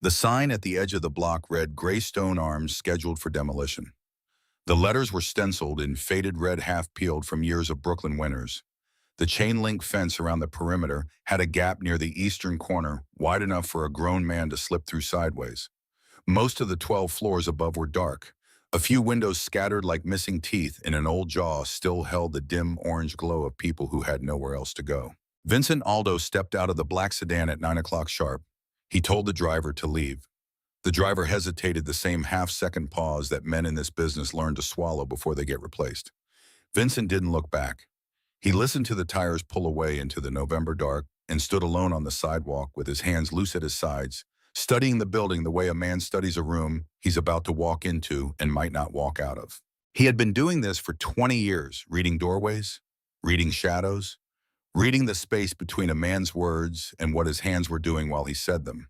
The sign at the edge of the block read "Gray Stone Arms Scheduled for Demolition." The letters were stenciled in faded red half-peeled from years of Brooklyn winters. The chain-link fence around the perimeter had a gap near the eastern corner wide enough for a grown man to slip through sideways. Most of the 12 floors above were dark. A few windows scattered like missing teeth in an old jaw still held the dim orange glow of people who had nowhere else to go. Vincent Aldo stepped out of the black sedan at 9 o'clock sharp. He told the driver to leave. The driver hesitated, the same half-second pause that men in this business learn to swallow before they get replaced. Vincent didn't look back. He listened to the tires pull away into the November dark and stood alone on the sidewalk with his hands loose at his sides, studying the building the way a man studies a room he's about to walk into and might not walk out of. He had been doing this for 20 years, reading doorways, reading shadows, reading the space between a man's words and what his hands were doing while he said them.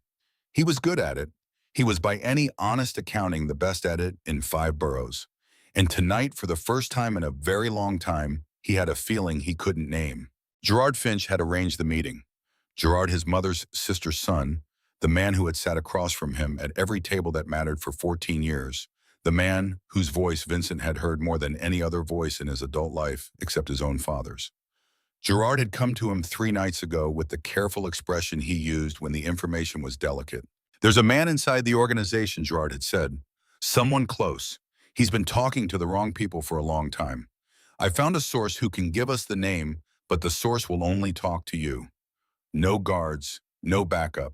He was good at it. He was, by any honest accounting, the best at it in 5 boroughs. And tonight, for the first time in a very long time, he had a feeling he couldn't name. Gerard Finch had arranged the meeting. Gerard, his mother's sister's son, the man who had sat across from him at every table that mattered for 14 years, the man whose voice Vincent had heard more than any other voice in his adult life except his own father's. Gerard had come to him 3 nights ago with the careful expression he used when the information was delicate. "There's a man inside the organization," Gerard had said. "Someone close. He's been talking to the wrong people for a long time. I found a source who can give us the name, but the source will only talk to you. No guards, no backup.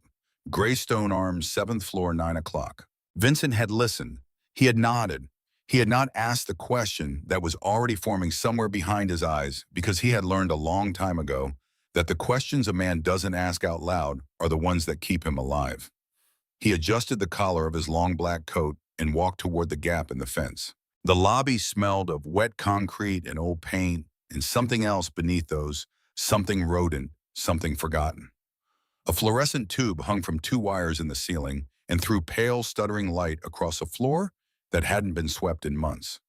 Greystone Arms, 7th floor, 9 o'clock. Vincent had listened. He had nodded. He had not asked the question that was already forming somewhere behind his eyes because he had learned a long time ago that the questions a man doesn't ask out loud are the ones that keep him alive. He adjusted the collar of his long black coat and walked toward the gap in the fence. The lobby smelled of wet concrete and old paint and something else beneath those, something rodent, something forgotten. A fluorescent tube hung from 2 wires in the ceiling and threw pale, stuttering light across a floor that hadn't been swept in months.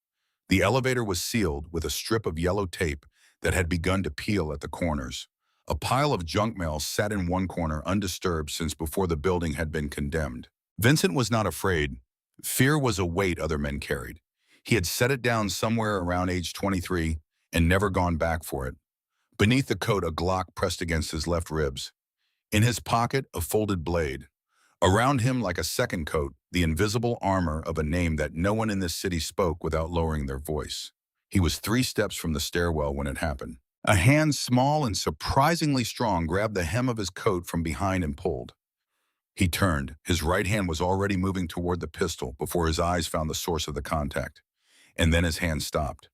The elevator was sealed with a strip of yellow tape that had begun to peel at the corners. A pile of junk mail sat in one corner undisturbed since before the building had been condemned. Vincent was not afraid. Fear was a weight other men carried. He had set it down somewhere around age 23 and never gone back for it. Beneath the coat, a Glock pressed against his left ribs. In his pocket, a folded blade. Around him, like a second coat, the invisible armor of a name that no one in this city spoke without lowering their voice. He was 3 steps from the stairwell when it happened. A hand, small and surprisingly strong, grabbed the hem of his coat from behind and pulled. He turned. His right hand was already moving toward the pistol before his eyes found the source of the contact. And then his hand stopped.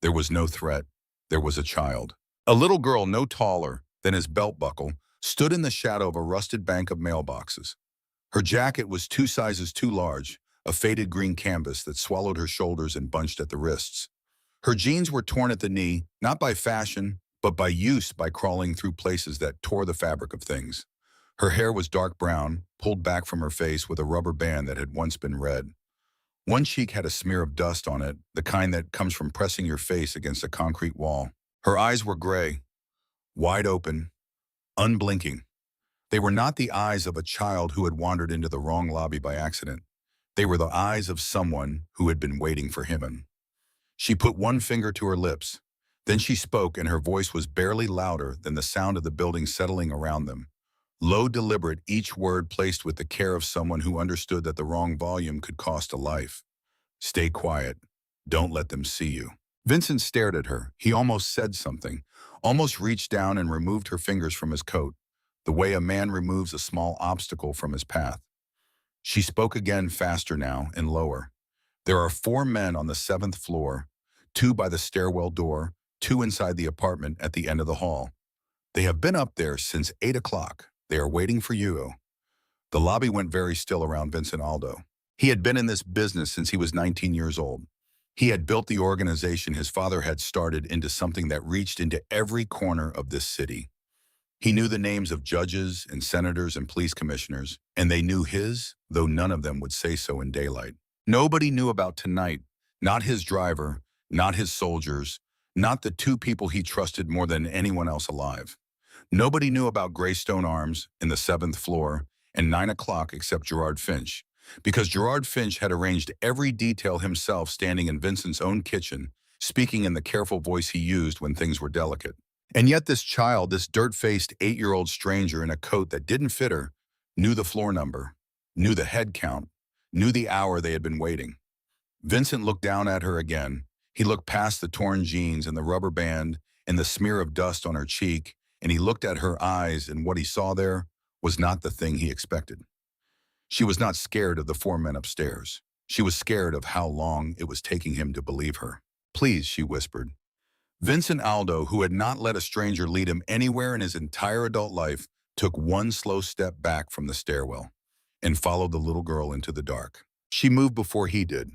There was no threat. There was a child. A little girl no taller than his belt buckle stood in the shadow of a rusted bank of mailboxes. Her jacket was 2 sizes too large, a faded green canvas that swallowed her shoulders and bunched at the wrists. Her jeans were torn at the knee, not by fashion, but by use, by crawling through places that tore the fabric of things. Her hair was dark brown, pulled back from her face with a rubber band that had once been red. One cheek had a smear of dust on it, the kind that comes from pressing your face against a concrete wall. Her eyes were gray, wide open, unblinking. They were not the eyes of a child who had wandered into the wrong lobby by accident. They were the eyes of someone who had been waiting for him. She put one finger to her lips. Then she spoke, and her voice was barely louder than the sound of the building settling around them. Low, deliberate, each word placed with the care of someone who understood that the wrong volume could cost a life. "Stay quiet. Don't let them see you." Vincent stared at her. He almost said something, almost reached down and removed her fingers from his coat, the way a man removes a small obstacle from his path. She spoke again, faster now and lower. "There are 4 men on the 7th floor, 2 by the stairwell door, 2 inside the apartment at the end of the hall. They have been up there since 8 o'clock. They are waiting for you." The lobby went very still around Vincent Aldo. He had been in this business since he was 19 years old. He had built the organization his father had started into something that reached into every corner of this city. He knew the names of judges and senators and police commissioners, and they knew his, though none of them would say so in daylight. Nobody knew about tonight, not his driver, not his soldiers, not the 2 people he trusted more than anyone else alive. Nobody knew about Greystone Arms in the 7th floor, and 9 o'clock except Gerard Finch, because Gerard Finch had arranged every detail himself standing in Vincent's own kitchen, speaking in the careful voice he used when things were delicate. And yet this child, this dirt-faced 8-year-old stranger in a coat that didn't fit her, knew the floor number, knew the head count, knew the hour they had been waiting. Vincent looked down at her again. He looked past the torn jeans and the rubber band and the smear of dust on her cheek, and he looked at her eyes, and what he saw there was not the thing he expected. She was not scared of the 4 men upstairs. She was scared of how long it was taking him to believe her. "Please," she whispered. Vincent Aldo, who had not let a stranger lead him anywhere in his entire adult life, took one slow step back from the stairwell and followed the little girl into the dark. She moved before he did.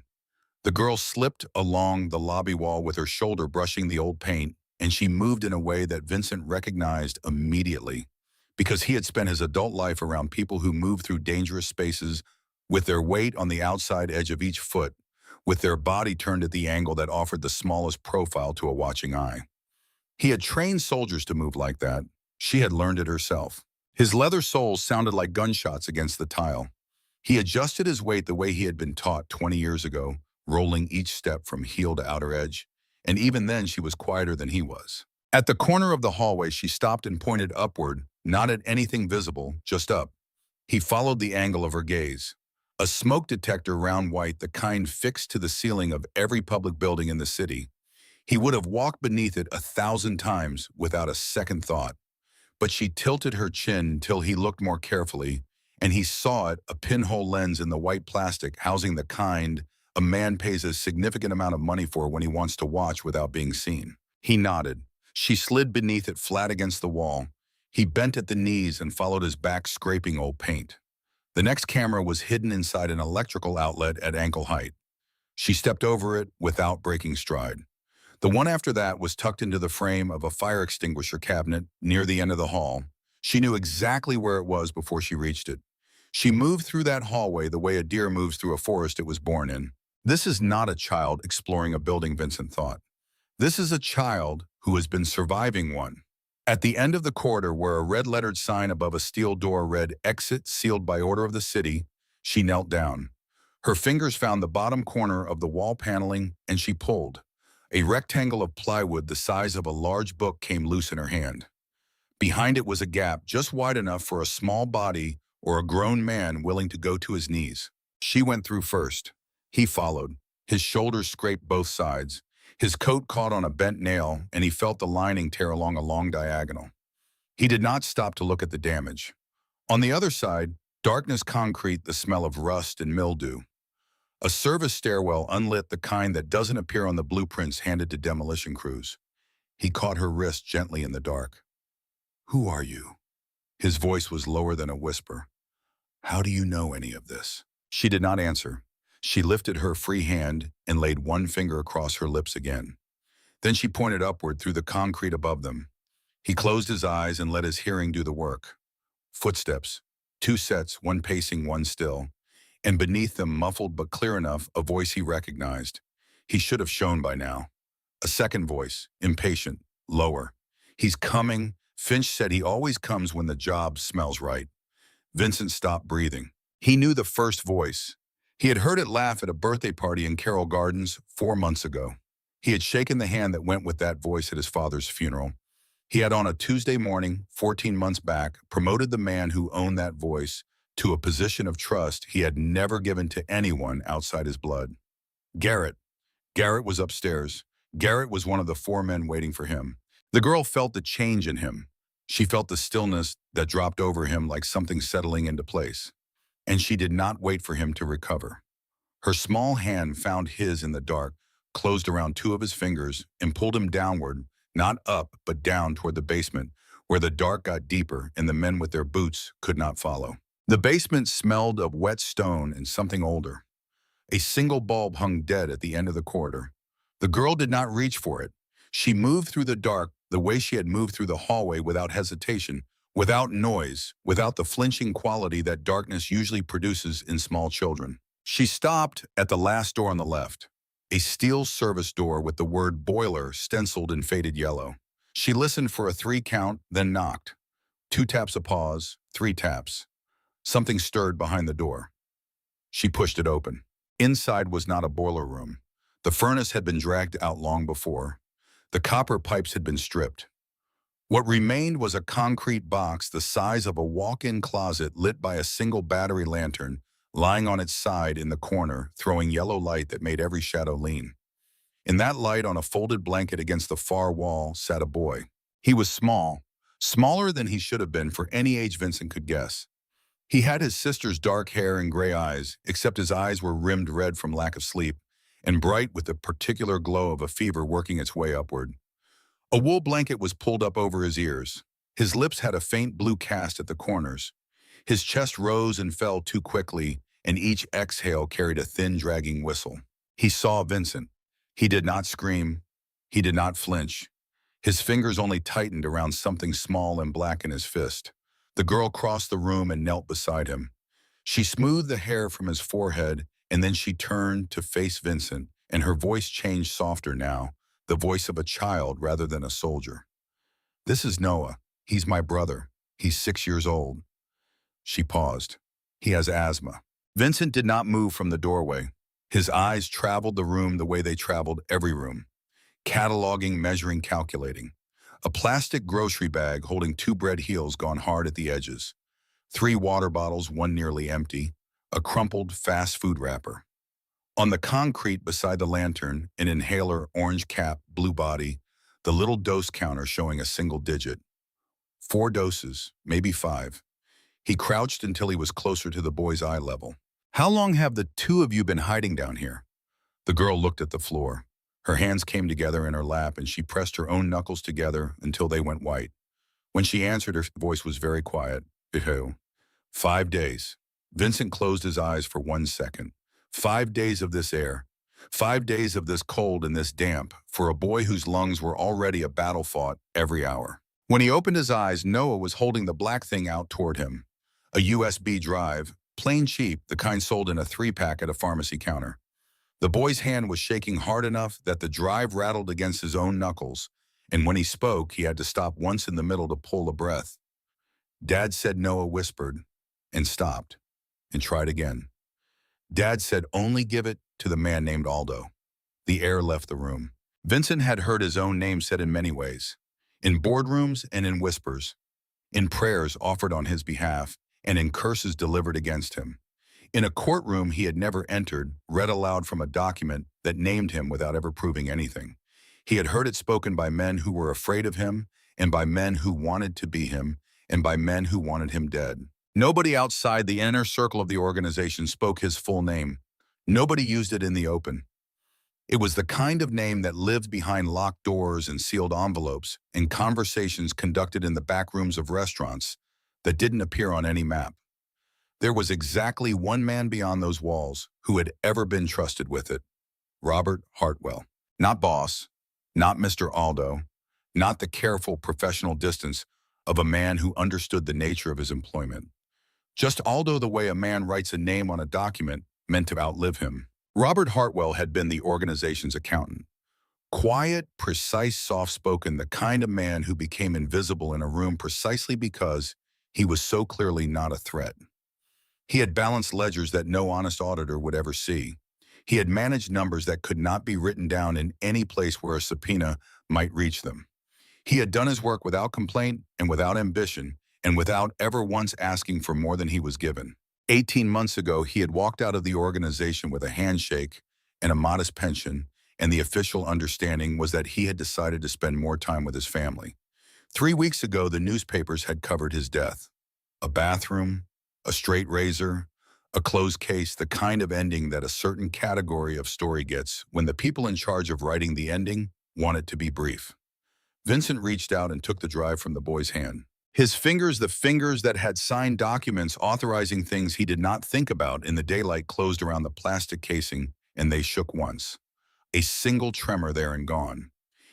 The girl slipped along the lobby wall with her shoulder brushing the old paint, and she moved in a way that Vincent recognized immediately, because he had spent his adult life around people who moved through dangerous spaces with their weight on the outside edge of each foot, with their body turned at the angle that offered the smallest profile to a watching eye. He had trained soldiers to move like that. She had learned it herself. His leather soles sounded like gunshots against the tile. He adjusted his weight the way he had been taught 20 years ago, rolling each step from heel to outer edge, and even then she was quieter than he was. At the corner of the hallway, she stopped and pointed upward, not at anything visible, just up. He followed the angle of her gaze. A smoke detector round white, the kind fixed to the ceiling of every public building in the city. He would have walked beneath it 1,000 times without a second thought. But she tilted her chin until he looked more carefully, and he saw it, a pinhole lens in the white plastic housing the kind a man pays a significant amount of money for when he wants to watch without being seen. He nodded. She slid beneath it flat against the wall. He bent at the knees and followed his back, scraping old paint. The next camera was hidden inside an electrical outlet at ankle height. She stepped over it without breaking stride. The one after that was tucked into the frame of a fire extinguisher cabinet near the end of the hall. She knew exactly where it was before she reached it. She moved through that hallway the way a deer moves through a forest it was born in. This is not a child exploring a building, Vincent thought. This is a child who has been surviving one. At the end of the corridor, where a red-lettered sign above a steel door read "Exit sealed by order of the city," she knelt down. Her fingers found the bottom corner of the wall paneling, and she pulled. A rectangle of plywood the size of a large book came loose in her hand. Behind it was a gap just wide enough for a small body or a grown man willing to go to his knees. She went through first. He followed. His shoulders scraped both sides. His coat caught on a bent nail, and he felt the lining tear along a long diagonal. He did not stop to look at the damage. On the other side, darkness, concrete, the smell of rust and mildew. A service stairwell, unlit, the kind that doesn't appear on the blueprints handed to demolition crews. He caught her wrist gently in the dark. "Who are you?" His voice was lower than a whisper. "How do you know any of this?" She did not answer. She lifted her free hand and laid one finger across her lips again. Then she pointed upward through the concrete above them. He closed his eyes and let his hearing do the work. Footsteps, 2 sets, one pacing, one still, and beneath them, muffled but clear enough, a voice he recognized. He should have shown by now. A second voice, impatient, lower. "He's coming." Finch said he always comes when the job smells right. Vincent stopped breathing. He knew the first voice. He had heard it laugh at a birthday party in Carroll Gardens 4 months ago. He had shaken the hand that went with that voice at his father's funeral. He had, on a Tuesday morning, 14 months back, promoted the man who owned that voice to a position of trust he had never given to anyone outside his blood. Garrett. Garrett was upstairs. Garrett was one of the 4 men waiting for him. The girl felt the change in him. She felt the stillness that dropped over him like something settling into place. And she did not wait for him to recover. Her small hand found his in the dark, closed around 2 of his fingers, and pulled him downward, not up, but down toward the basement, where the dark got deeper and the men with their boots could not follow. The basement smelled of wet stone and something older. A single bulb hung dead at the end of the corridor. The girl did not reach for it. She moved through the dark the way she had moved through the hallway, without hesitation, without noise, without the flinching quality that darkness usually produces in small children. She stopped at the last door on the left, a steel service door with the word boiler stenciled in faded yellow. She listened for a 3 count, then knocked. 2 taps, a pause, 3 taps. Something stirred behind the door. She pushed it open. Inside was not a boiler room. The furnace had been dragged out long before. The copper pipes had been stripped. What remained was a concrete box the size of a walk-in closet lit by a single battery lantern lying on its side in the corner, throwing yellow light that made every shadow lean. In that light, on a folded blanket against the far wall, sat a boy. He was small, smaller than he should have been for any age Vincent could guess. He had his sister's dark hair and gray eyes, except his eyes were rimmed red from lack of sleep and bright with the particular glow of a fever working its way upward. A wool blanket was pulled up over his ears. His lips had a faint blue cast at the corners. His chest rose and fell too quickly, and each exhale carried a thin, dragging whistle. He saw Vincent. He did not scream. He did not flinch. His fingers only tightened around something small and black in his fist. The girl crossed the room and knelt beside him. She smoothed the hair from his forehead, and then she turned to face Vincent, and her voice changed softer now, the voice of a child rather than a soldier. "This is Noah. He's my brother. He's 6 years old." She paused. "He has asthma." Vincent did not move from the doorway. His eyes traveled the room the way they traveled every room, cataloging, measuring, calculating. A plastic grocery bag holding 2 bread heels gone hard at the edges. 3 water bottles, one nearly empty. A crumpled fast food wrapper. On the concrete beside the lantern, an inhaler, orange cap, blue body, the little dose counter showing a single digit. 4 doses, maybe 5. He crouched until he was closer to the boy's eye level. "How long have the 2 of you been hiding down here?" The girl looked at the floor. Her hands came together in her lap and she pressed her own knuckles together until they went white. When she answered, her voice was very quiet. "Ew. 5 days." Vincent closed his eyes for 1 second. 5 days of this air. 5 days of this cold and this damp for a boy whose lungs were already a battle fought every hour. When he opened his eyes, Noah was holding the black thing out toward him. A USB drive, plain cheap, the kind sold in a 3-pack at a pharmacy counter. The boy's hand was shaking hard enough that the drive rattled against his own knuckles, and when he spoke, he had to stop once in the middle to pull a breath. "Dad said," Noah whispered, and stopped, and tried again. "Dad said only give it to the man named Aldo." The air left the room. Vincent had heard his own name said in many ways, in boardrooms and in whispers, in prayers offered on his behalf, and in curses delivered against him. In a courtroom he had never entered, read aloud from a document that named him without ever proving anything. He had heard it spoken by men who were afraid of him, and by men who wanted to be him, and by men who wanted him dead. Nobody outside the inner circle of the organization spoke his full name. Nobody used it in the open. It was the kind of name that lived behind locked doors and sealed envelopes and conversations conducted in the back rooms of restaurants that didn't appear on any map. There was exactly one man beyond those walls who had ever been trusted with it. Robert Hartwell. Not boss, not Mr. Aldo, not the careful professional distance of a man who understood the nature of his employment. Just Aldo the way a man writes a name on a document meant to outlive him. Robert Hartwell had been the organization's accountant. Quiet, precise, soft-spoken, the kind of man who became invisible in a room precisely because he was so clearly not a threat. He had balanced ledgers that no honest auditor would ever see. He had managed numbers that could not be written down in any place where a subpoena might reach them. He had done his work without complaint and without ambition, and without ever once asking for more than he was given. 18 months ago, he had walked out of the organization with a handshake and a modest pension, and the official understanding was that he had decided to spend more time with his family. 3 weeks ago, the newspapers had covered his death. A bathroom, a straight razor, a closed case, the kind of ending that a certain category of story gets when the people in charge of writing the ending want it to be brief. Vincent reached out and took the drive from the boy's hand. His fingers, the fingers that had signed documents authorizing things he did not think about in the daylight, closed around the plastic casing, and they shook once. A single tremor there and gone.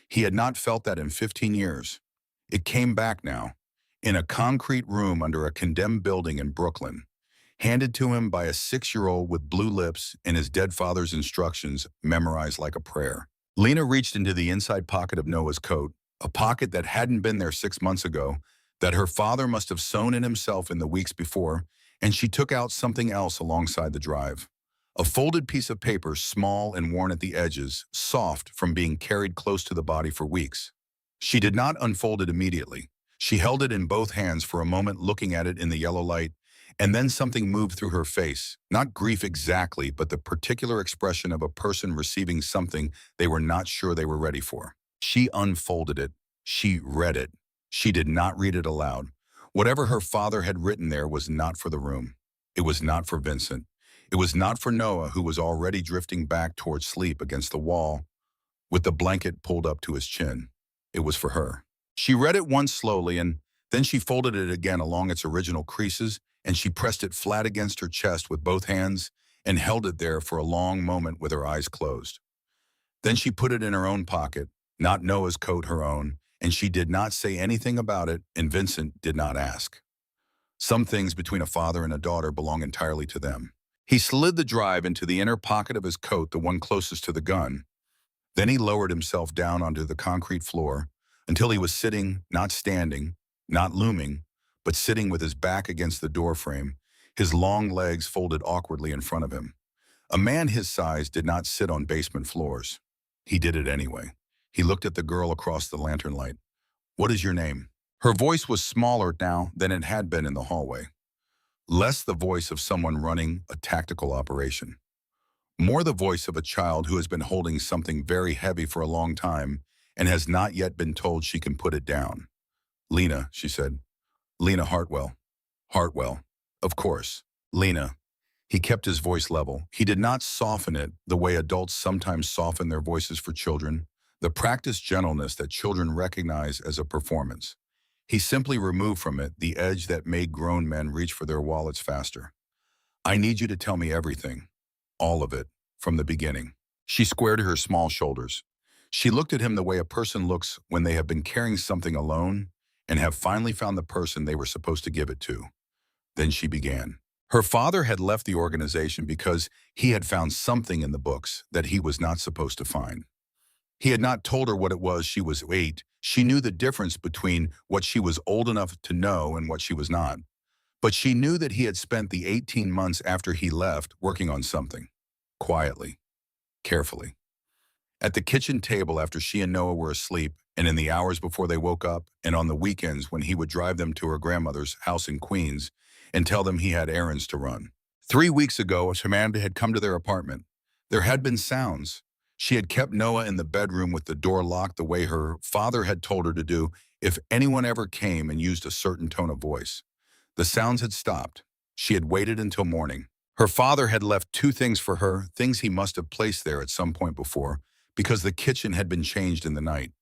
He had not felt that in 15 years. It came back now, in a concrete room under a condemned building in Brooklyn, handed to him by a 6-year-old with blue lips and his dead father's instructions memorized like a prayer. Lena reached into the inside pocket of Noah's coat, a pocket that hadn't been there 6 months ago, that her father must have sewn in himself in the weeks before, and she took out something else alongside the drive. A folded piece of paper, small and worn at the edges, soft from being carried close to the body for weeks. She did not unfold it immediately. She held it in both hands for a moment, looking at it in the yellow light, and then something moved through her face. Not grief exactly, but the particular expression of a person receiving something they were not sure they were ready for. She unfolded it. She read it. She did not read it aloud. Whatever her father had written there was not for the room. It was not for Vincent. It was not for Noah, who was already drifting back towards sleep against the wall, with the blanket pulled up to his chin. It was for her. She read it once slowly, and then she folded it again along its original creases, and she pressed it flat against her chest with both hands and held it there for a long moment with her eyes closed. Then she put it in her own pocket, not Noah's coat, her own, and she did not say anything about it, and Vincent did not ask. Some things between a father and a daughter belong entirely to them. He slid the drive into the inner pocket of his coat, the one closest to the gun. Then he lowered himself down onto the concrete floor until he was sitting, not standing, not looming, but sitting with his back against the doorframe, his long legs folded awkwardly in front of him. A man his size did not sit on basement floors. He did it anyway. He looked at the girl across the lantern light. "What is your name?" Her voice was smaller now than it had been in the hallway. Less the voice of someone running a tactical operation. More the voice of a child who has been holding something very heavy for a long time and has not yet been told she can put it down. "Lena," she said. "Lena Hartwell." "Hartwell. Of course. Lena." He kept his voice level. He did not soften it the way adults sometimes soften their voices for children, the practiced gentleness that children recognize as a performance. He simply removed from it the edge that made grown men reach for their wallets faster. "I need you to tell me everything. All of it. From the beginning." She squared her small shoulders. She looked at him the way a person looks when they have been carrying something alone and have finally found the person they were supposed to give it to. Then she began. Her father had left the organization because he had found something in the books that he was not supposed to find. He had not told her what it was. She was 8. She knew the difference between what she was old enough to know and what she was not. But she knew that he had spent the 18 months after he left working on something. Quietly. Carefully. At the kitchen table after she and Noah were asleep, and in the hours before they woke up, and on the weekends when he would drive them to her grandmother's house in Queens and tell them he had errands to run. 3 weeks ago, Amanda had come to their apartment. There had been sounds. She had kept Noah in the bedroom with the door locked the way her father had told her to do if anyone ever came and used a certain tone of voice. The sounds had stopped. She had waited until morning. Her father had left 2 things for her, things he must have placed there at some point before, because the kitchen had been changed in the night.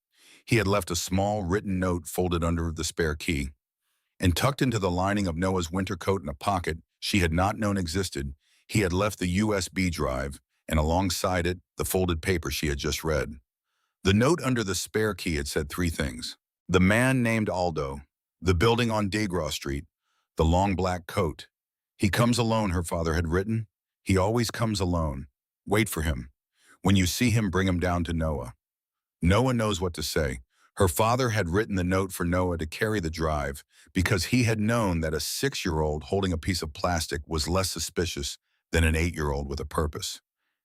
He had left a small written note folded under the spare key. And tucked into the lining of Noah's winter coat in a pocket she had not known existed, he had left the USB drive, and alongside it, the folded paper she had just read. The note under the spare key had said 3 things. The man named Aldo, the building on Degras Street, the long black coat. He comes alone, her father had written. He always comes alone. Wait for him. When you see him, bring him down to Noah. Noah knows what to say. Her father had written the note for Noah to carry the drive because he had known that a 6-year-old holding a piece of plastic was less suspicious than an 8-year-old with a purpose.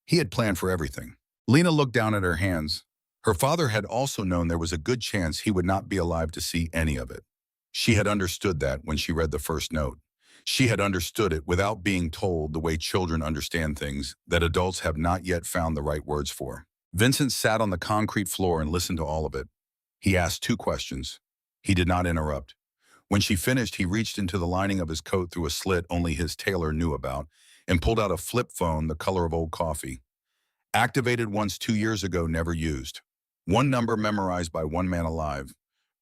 He had planned for everything. Lena looked down at her hands. Her father had also known there was a good chance he would not be alive to see any of it. She had understood that when she read the first note. She had understood it without being told the way children understand things that adults have not yet found the right words for. Vincent sat on the concrete floor and listened to all of it. He asked 2 questions. He did not interrupt. When she finished, he reached into the lining of his coat through a slit only his tailor knew about and pulled out a flip phone the color of old coffee. Activated once 2 years ago, never used. 1 number memorized by 1 man alive.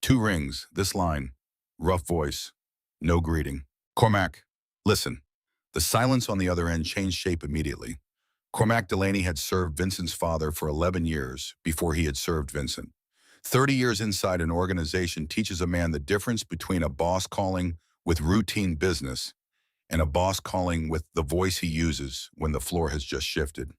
2 rings, this line. Rough voice. No greeting. "Cormac, listen." The silence on the other end changed shape immediately. Cormac Delaney had served Vincent's father for 11 years before he had served Vincent. 30 years inside an organization teaches a man the difference between a boss calling with routine business and a boss calling with the voice he uses when the floor has just shifted.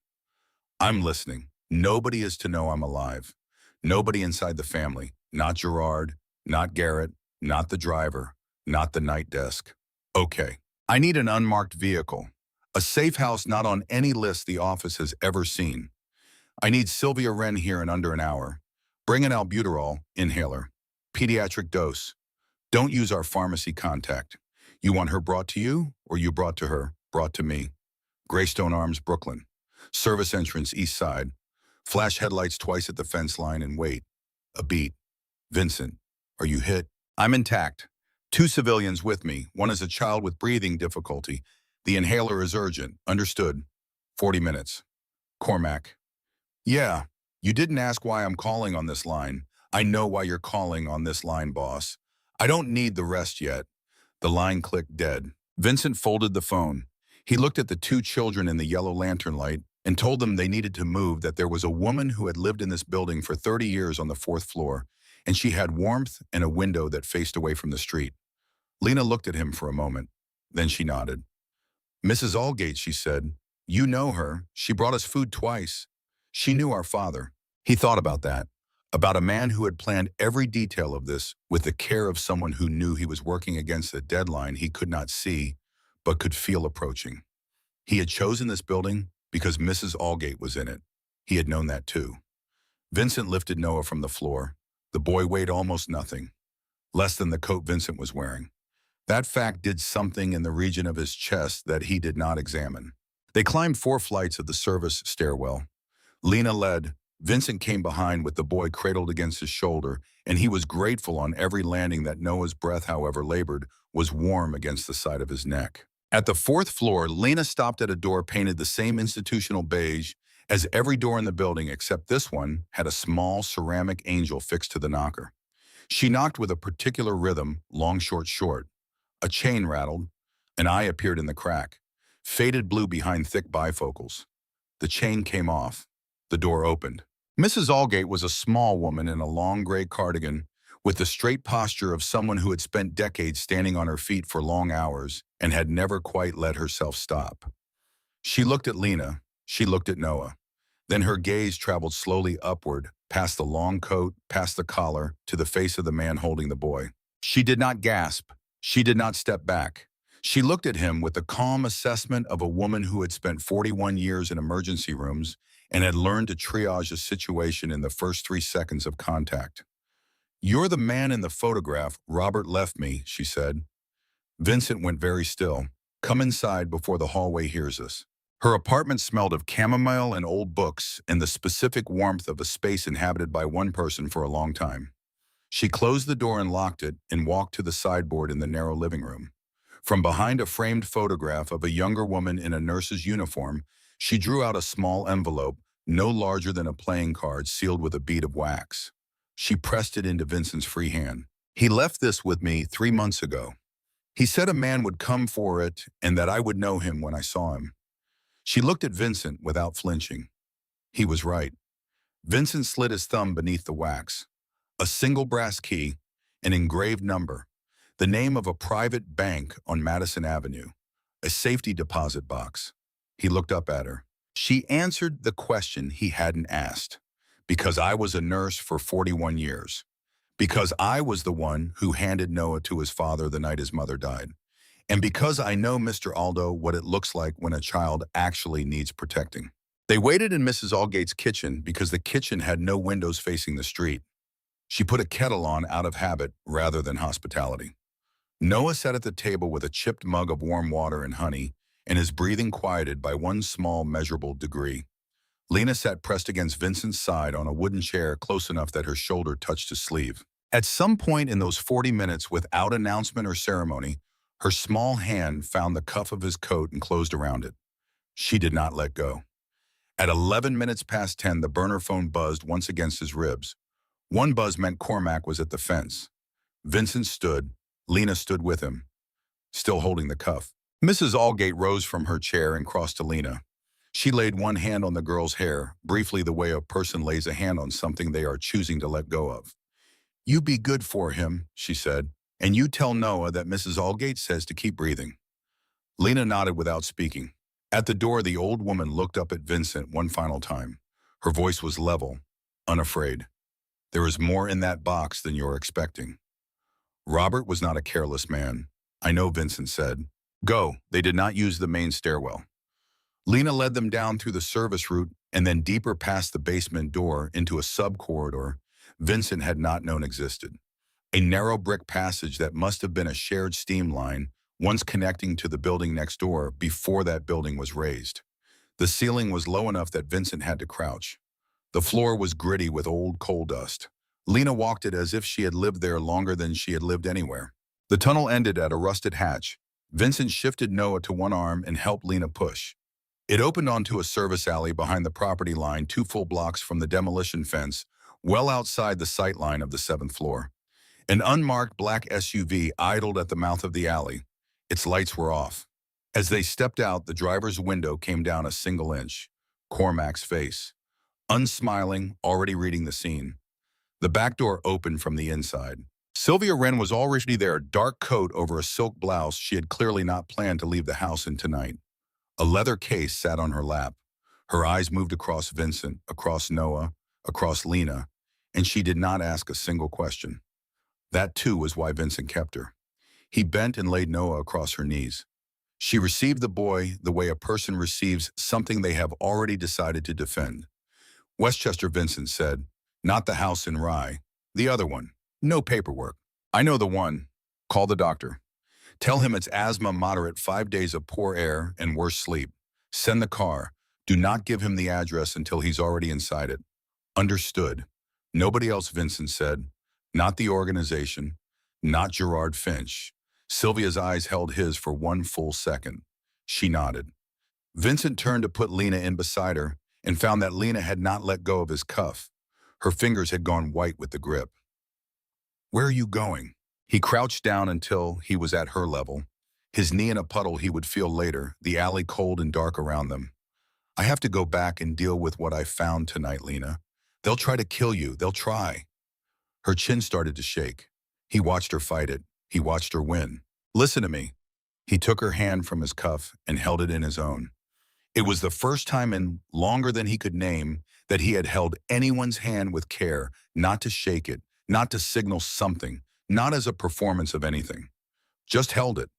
"I'm listening. Nobody is to know I'm alive. Nobody inside the family. Not Gerard, not Garrett, not the driver, not the night desk." "Okay." I need an unmarked vehicle. A safe house not on any list the office has ever seen. I need Sylvia Wren here in under an hour. Bring an albuterol inhaler. Pediatric dose. Don't use our pharmacy contact. You want her brought to you, or you brought to her, brought to me? Greystone Arms, Brooklyn. Service entrance, east side. Flash headlights twice at the fence line and wait. A beat. Vincent, are you hit? I'm intact. Two civilians with me. One is a child with breathing difficulty. The inhaler is urgent. Understood. 40 minutes. Cormac. Yeah, you didn't ask why I'm calling on this line. I know why you're calling on this line, boss. I don't need the rest yet. The line clicked dead. Vincent folded the phone. He looked at the two children in the yellow lantern light and told them they needed to move, that there was a woman who had lived in this building for 30 years on the fourth floor, and she had warmth and a window that faced away from the street. Lena looked at him for a moment. Then she nodded. Mrs. Allgate, she said. You know her. She brought us food twice. She knew our father. He thought about that, about a man who had planned every detail of this with the care of someone who knew he was working against a deadline he could not see, but could feel approaching. He had chosen this building because Mrs. Allgate was in it. He had known that too. Vincent lifted Noah from the floor. The boy weighed almost nothing, less than the coat Vincent was wearing. That fact did something in the region of his chest that he did not examine. They climbed 4 flights of the service stairwell. Lena led. Vincent came behind with the boy cradled against his shoulder, and he was grateful on every landing that Noah's breath, however labored, was warm against the side of his neck. At the 4th floor, Lena stopped at a door painted the same institutional beige as every door in the building, except this one had a small ceramic angel fixed to the knocker. She knocked with a particular rhythm, long, short, short. A chain rattled. An eye appeared in the crack, faded blue behind thick bifocals. The chain came off. The door opened. Mrs. Allgate was a small woman in a long gray cardigan with the straight posture of someone who had spent decades standing on her feet for long hours and had never quite let herself stop. She looked at Lena. She looked at Noah. Then her gaze traveled slowly upward, past the long coat, past the collar, to the face of the man holding the boy. She did not gasp. She did not step back. She looked at him with the calm assessment of a woman who had spent 41 years in emergency rooms and had learned to triage a situation in the first 3 seconds of contact. You're the man in the photograph Robert left me, she said. Vincent went very still. Come inside before the hallway hears us. Her apartment smelled of chamomile and old books and the specific warmth of a space inhabited by one person for a long time. She closed the door and locked it and walked to the sideboard in the narrow living room. From behind a framed photograph of a younger woman in a nurse's uniform, she drew out a small envelope, no larger than a playing card, sealed with a bead of wax. She pressed it into Vincent's free hand. He left this with me 3 months ago. He said a man would come for it and that I would know him when I saw him. She looked at Vincent without flinching. He was right. Vincent slid his thumb beneath the wax. A single brass key, an engraved number, the name of a private bank on Madison Avenue, a safety deposit box. He looked up at her. She answered the question he hadn't asked. Because I was a nurse for 41 years. Because I was the one who handed Noah to his father the night his mother died. And because I know, Mr. Aldo, what it looks like when a child actually needs protecting. They waited in Mrs. Allgate's kitchen because the kitchen had no windows facing the street. She put a kettle on out of habit rather than hospitality. Noah sat at the table with a chipped mug of warm water and honey, and his breathing quieted by one small measurable degree. Lena sat pressed against Vincent's side on a wooden chair close enough that her shoulder touched his sleeve. At some point in those 40 minutes, without announcement or ceremony, her small hand found the cuff of his coat and closed around it. She did not let go. At 11 minutes past 10, the burner phone buzzed once against his ribs. One buzz meant Cormac was at the fence. Vincent stood. Lena stood with him, still holding the cuff. Mrs. Allgate rose from her chair and crossed to Lena. She laid one hand on the girl's hair, briefly the way a person lays a hand on something they are choosing to let go of. You be good for him, she said, and you tell Noah that Mrs. Allgate says to keep breathing. Lena nodded without speaking. At the door, the old woman looked up at Vincent one final time. Her voice was level, unafraid. There is more in that box than you're expecting. Robert was not a careless man. I know, Vincent said. Go. They did not use the main stairwell. Lena led them down through the service route and then deeper past the basement door into a sub-corridor Vincent had not known existed. A narrow brick passage that must have been a shared steam line, once connecting to the building next door before that building was raised. The ceiling was low enough that Vincent had to crouch. The floor was gritty with old coal dust. Lena walked it as if she had lived there longer than she had lived anywhere. The tunnel ended at a rusted hatch. Vincent shifted Noah to one arm and helped Lena push. It opened onto a service alley behind the property line 2 full blocks from the demolition fence, well outside the sight line of the 7th floor. An unmarked black SUV idled at the mouth of the alley. Its lights were off. As they stepped out, the driver's window came down a single inch. Cormac's face. Unsmiling, already reading the scene. The back door opened from the inside. Sylvia Wren was already there, dark coat over a silk blouse she had clearly not planned to leave the house in tonight. A leather case sat on her lap. Her eyes moved across Vincent, across Noah, across Lena, and she did not ask a single question. That too was why Vincent kept her. He bent and laid Noah across her knees. She received the boy the way a person receives something they have already decided to defend. Westchester Vincent said, "Not the house in Rye. The other one. No paperwork. I know the one. Call the doctor. Tell him it's asthma moderate, 5 days of poor air and worse sleep. Send the car. Do not give him the address until he's already inside it." Understood. Nobody else, Vincent said. Not the organization. Not Gerard Finch. Sylvia's eyes held his for 1 full second. She nodded. Vincent turned to put Lena in beside her and found that Lena had not let go of his cuff. Her fingers had gone white with the grip. "Where are you going?" He crouched down until he was at her level, his knee in a puddle he would feel later, the alley cold and dark around them. "I have to go back and deal with what I found tonight, Lena. They'll try to kill you. They'll try." Her chin started to shake. He watched her fight it. He watched her win. "Listen to me." He took her hand from his cuff and held it in his own. It was the first time in longer than he could name that he had held anyone's hand with care, not to shake it, not to signal something, not as a performance of anything. Just held it.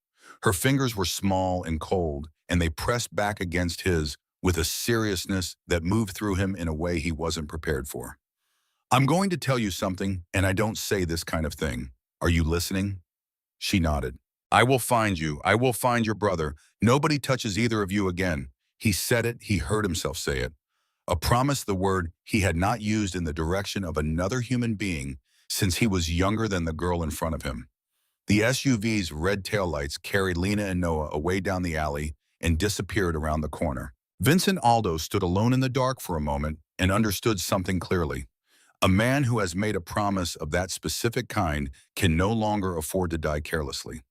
Her fingers were small and cold, and they pressed back against his with a seriousness that moved through him in a way he wasn't prepared for. "I'm going to tell you something, and I don't say this kind of thing. Are you listening?" She nodded. "I will find you. I will find your brother. Nobody touches either of you again." He said it. He heard himself say it. A promise, the word he had not used in the direction of another human being since he was younger than the girl in front of him. The SUV's red taillights carried Lena and Noah away down the alley and disappeared around the corner. Vincent Aldo stood alone in the dark for a moment and understood something clearly. A man who has made a promise of that specific kind can no longer afford to die carelessly.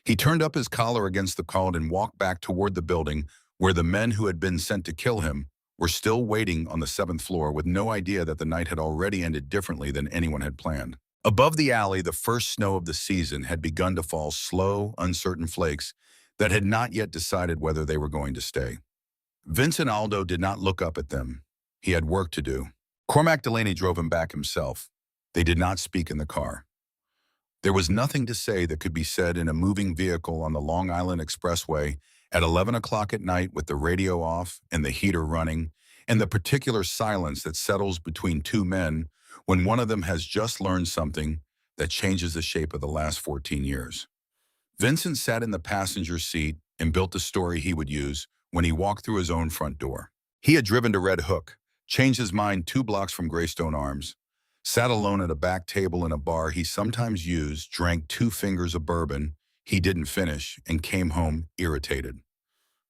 He turned up his collar against the cold and walked back toward the building where the men who had been sent to kill him were still waiting on the 7th floor with no idea that the night had already ended differently than anyone had planned. Above the alley, the first snow of the season had begun to fall, slow, uncertain flakes that had not yet decided whether they were going to stay. Vincent Aldo did not look up at them. He had work to do. Cormac Delaney drove him back himself. They did not speak in the car. There was nothing to say that could be said in a moving vehicle on the Long Island Expressway at 11 o'clock at night with the radio off and the heater running, and the particular silence that settles between two men when one of them has just learned something that changes the shape of the last 14 years. Vincent sat in the passenger seat and built the story he would use when he walked through his own front door. He had driven to Red Hook, changed his mind 2 blocks from Greystone Arms, sat alone at a back table in a bar he sometimes used, drank 2 fingers of bourbon he didn't finish, and came home irritated.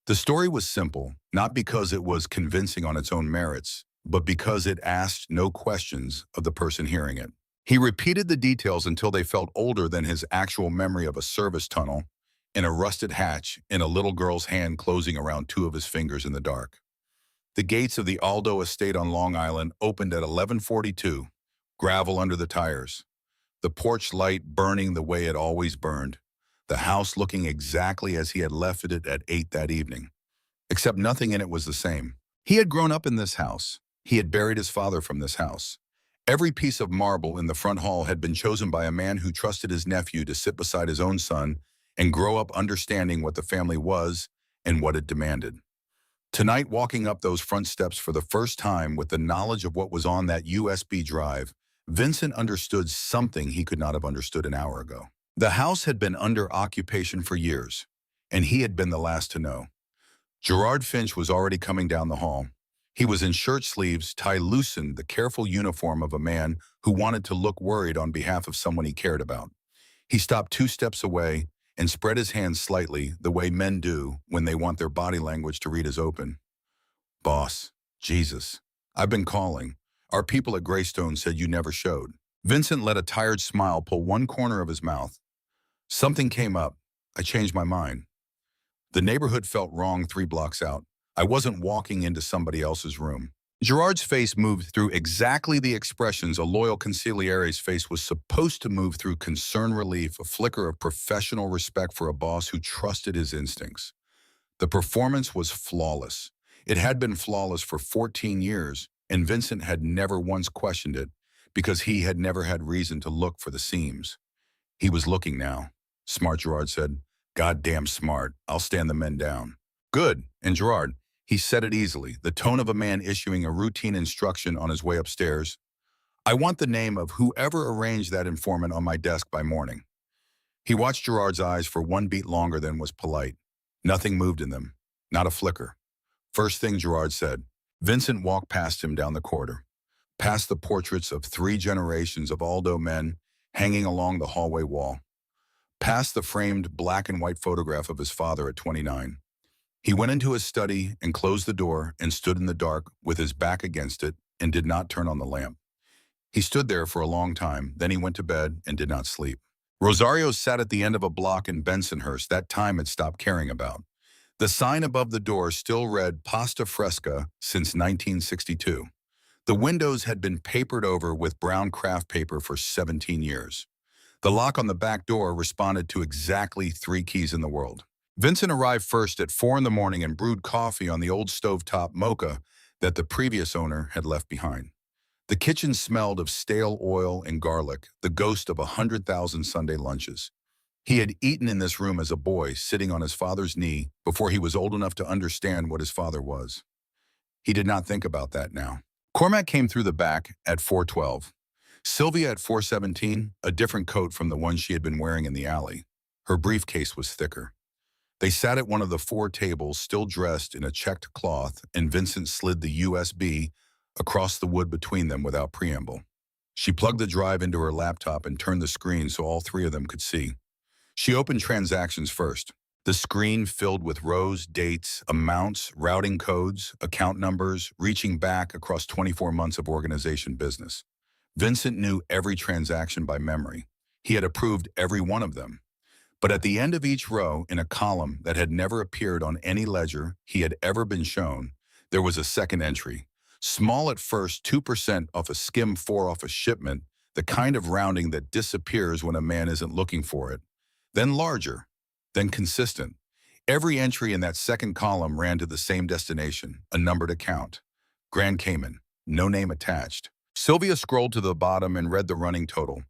The story was simple, not because it was convincing on its own merits, but because it asked no questions of the person hearing it. He repeated the details until they felt older than his actual memory of a service tunnel, in a rusted hatch, and a little girl's hand closing around 2 of his fingers in the dark. The gates of the Aldo estate on Long Island opened at 11:42, gravel under the tires, the porch light burning the way it always burned, the house looking exactly as he had left it at 8 that evening. Except nothing in it was the same. He had grown up in this house. He had buried his father from this house. Every piece of marble in the front hall had been chosen by a man who trusted his nephew to sit beside his own son and grow up understanding what the family was and what it demanded. Tonight, walking up those front steps for the first time with the knowledge of what was on that USB drive, Vincent understood something he could not have understood an hour ago. The house had been under occupation for years, and he had been the last to know. Gerard Finch was already coming down the hall. He was in shirt sleeves, tie loosened, the careful uniform of a man who wanted to look worried on behalf of someone he cared about. He stopped 2 steps away and spread his hands slightly, the way men do when they want their body language to read as open. Boss, Jesus, I've been calling. Our people at Greystone said you never showed. Vincent let a tired smile pull one corner of his mouth. Something came up. I changed my mind. The neighborhood felt wrong 3 blocks out. I wasn't walking into somebody else's room. Gerard's face moved through exactly the expressions a loyal consigliere's face was supposed to move through: concerned relief, a flicker of professional respect for a boss who trusted his instincts. The performance was flawless. It had been flawless for 14 years, and Vincent had never once questioned it because he had never had reason to look for the seams. He was looking now. Smart, Gerard said. Goddamn smart. I'll stand the men down. Good. And Gerard, he said it easily, the tone of a man issuing a routine instruction on his way upstairs. I want the name of whoever arranged that informant on my desk by morning. He watched Gerard's eyes for 1 beat longer than was polite. Nothing moved in them. Not a flicker. First thing Gerard said. Vincent walked past him down the corridor, past the portraits of 3 generations of Aldo men hanging along the hallway wall, past the framed black and white photograph of his father at 29. He went into his study and closed the door and stood in the dark with his back against it and did not turn on the lamp. He stood there for a long time, then he went to bed and did not sleep. Rosario sat at the end of a block in Bensonhurst that time had stopped caring about. The sign above the door still read Pasta Fresca since 1962. The windows had been papered over with brown craft paper for 17 years. The lock on the back door responded to exactly 3 keys in the world. Vincent arrived first at 4 in the morning and brewed coffee on the old stovetop mocha that the previous owner had left behind. The kitchen smelled of stale oil and garlic, the ghost of 100,000 Sunday lunches. He had eaten in this room as a boy, sitting on his father's knee, before he was old enough to understand what his father was. He did not think about that now. Cormac came through the back at 4:12. Sylvia at 4:17, a different coat from the one she had been wearing in the alley. Her briefcase was thicker. They sat at one of the 4 tables, still dressed in a checked cloth, and Vincent slid the USB across the wood between them without preamble. She plugged the drive into her laptop and turned the screen so all 3 of them could see. She opened transactions first. The screen filled with rows, dates, amounts, routing codes, account numbers, reaching back across 24 months of organization business. Vincent knew every transaction by memory. He had approved every one of them. But at the end of each row, in a column that had never appeared on any ledger he had ever been shown, there was a second entry. Small at first, 2% off a skim 4 off a shipment, the kind of rounding that disappears when a man isn't looking for it. Then larger, then consistent. Every entry in that second column ran to the same destination, a numbered account. Grand Cayman, no name attached. Sylvia scrolled to the bottom and read the running total.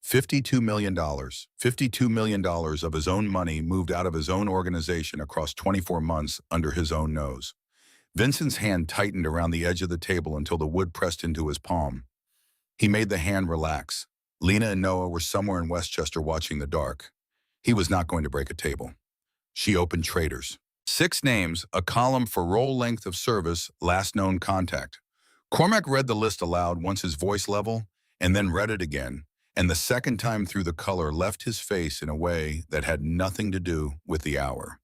$52 million. $52 million of his own money moved out of his own organization across 24 months under his own nose. Vincent's hand tightened around the edge of the table until the wood pressed into his palm. He made the hand relax. Lena and Noah were somewhere in Westchester watching the dark. He was not going to break a table. She opened traders. 6 names, a column for roll length of service, last known contact. Cormac read the list aloud once, his voice level, and then read it again, and the second time through the color left his face in a way that had nothing to do with the hour.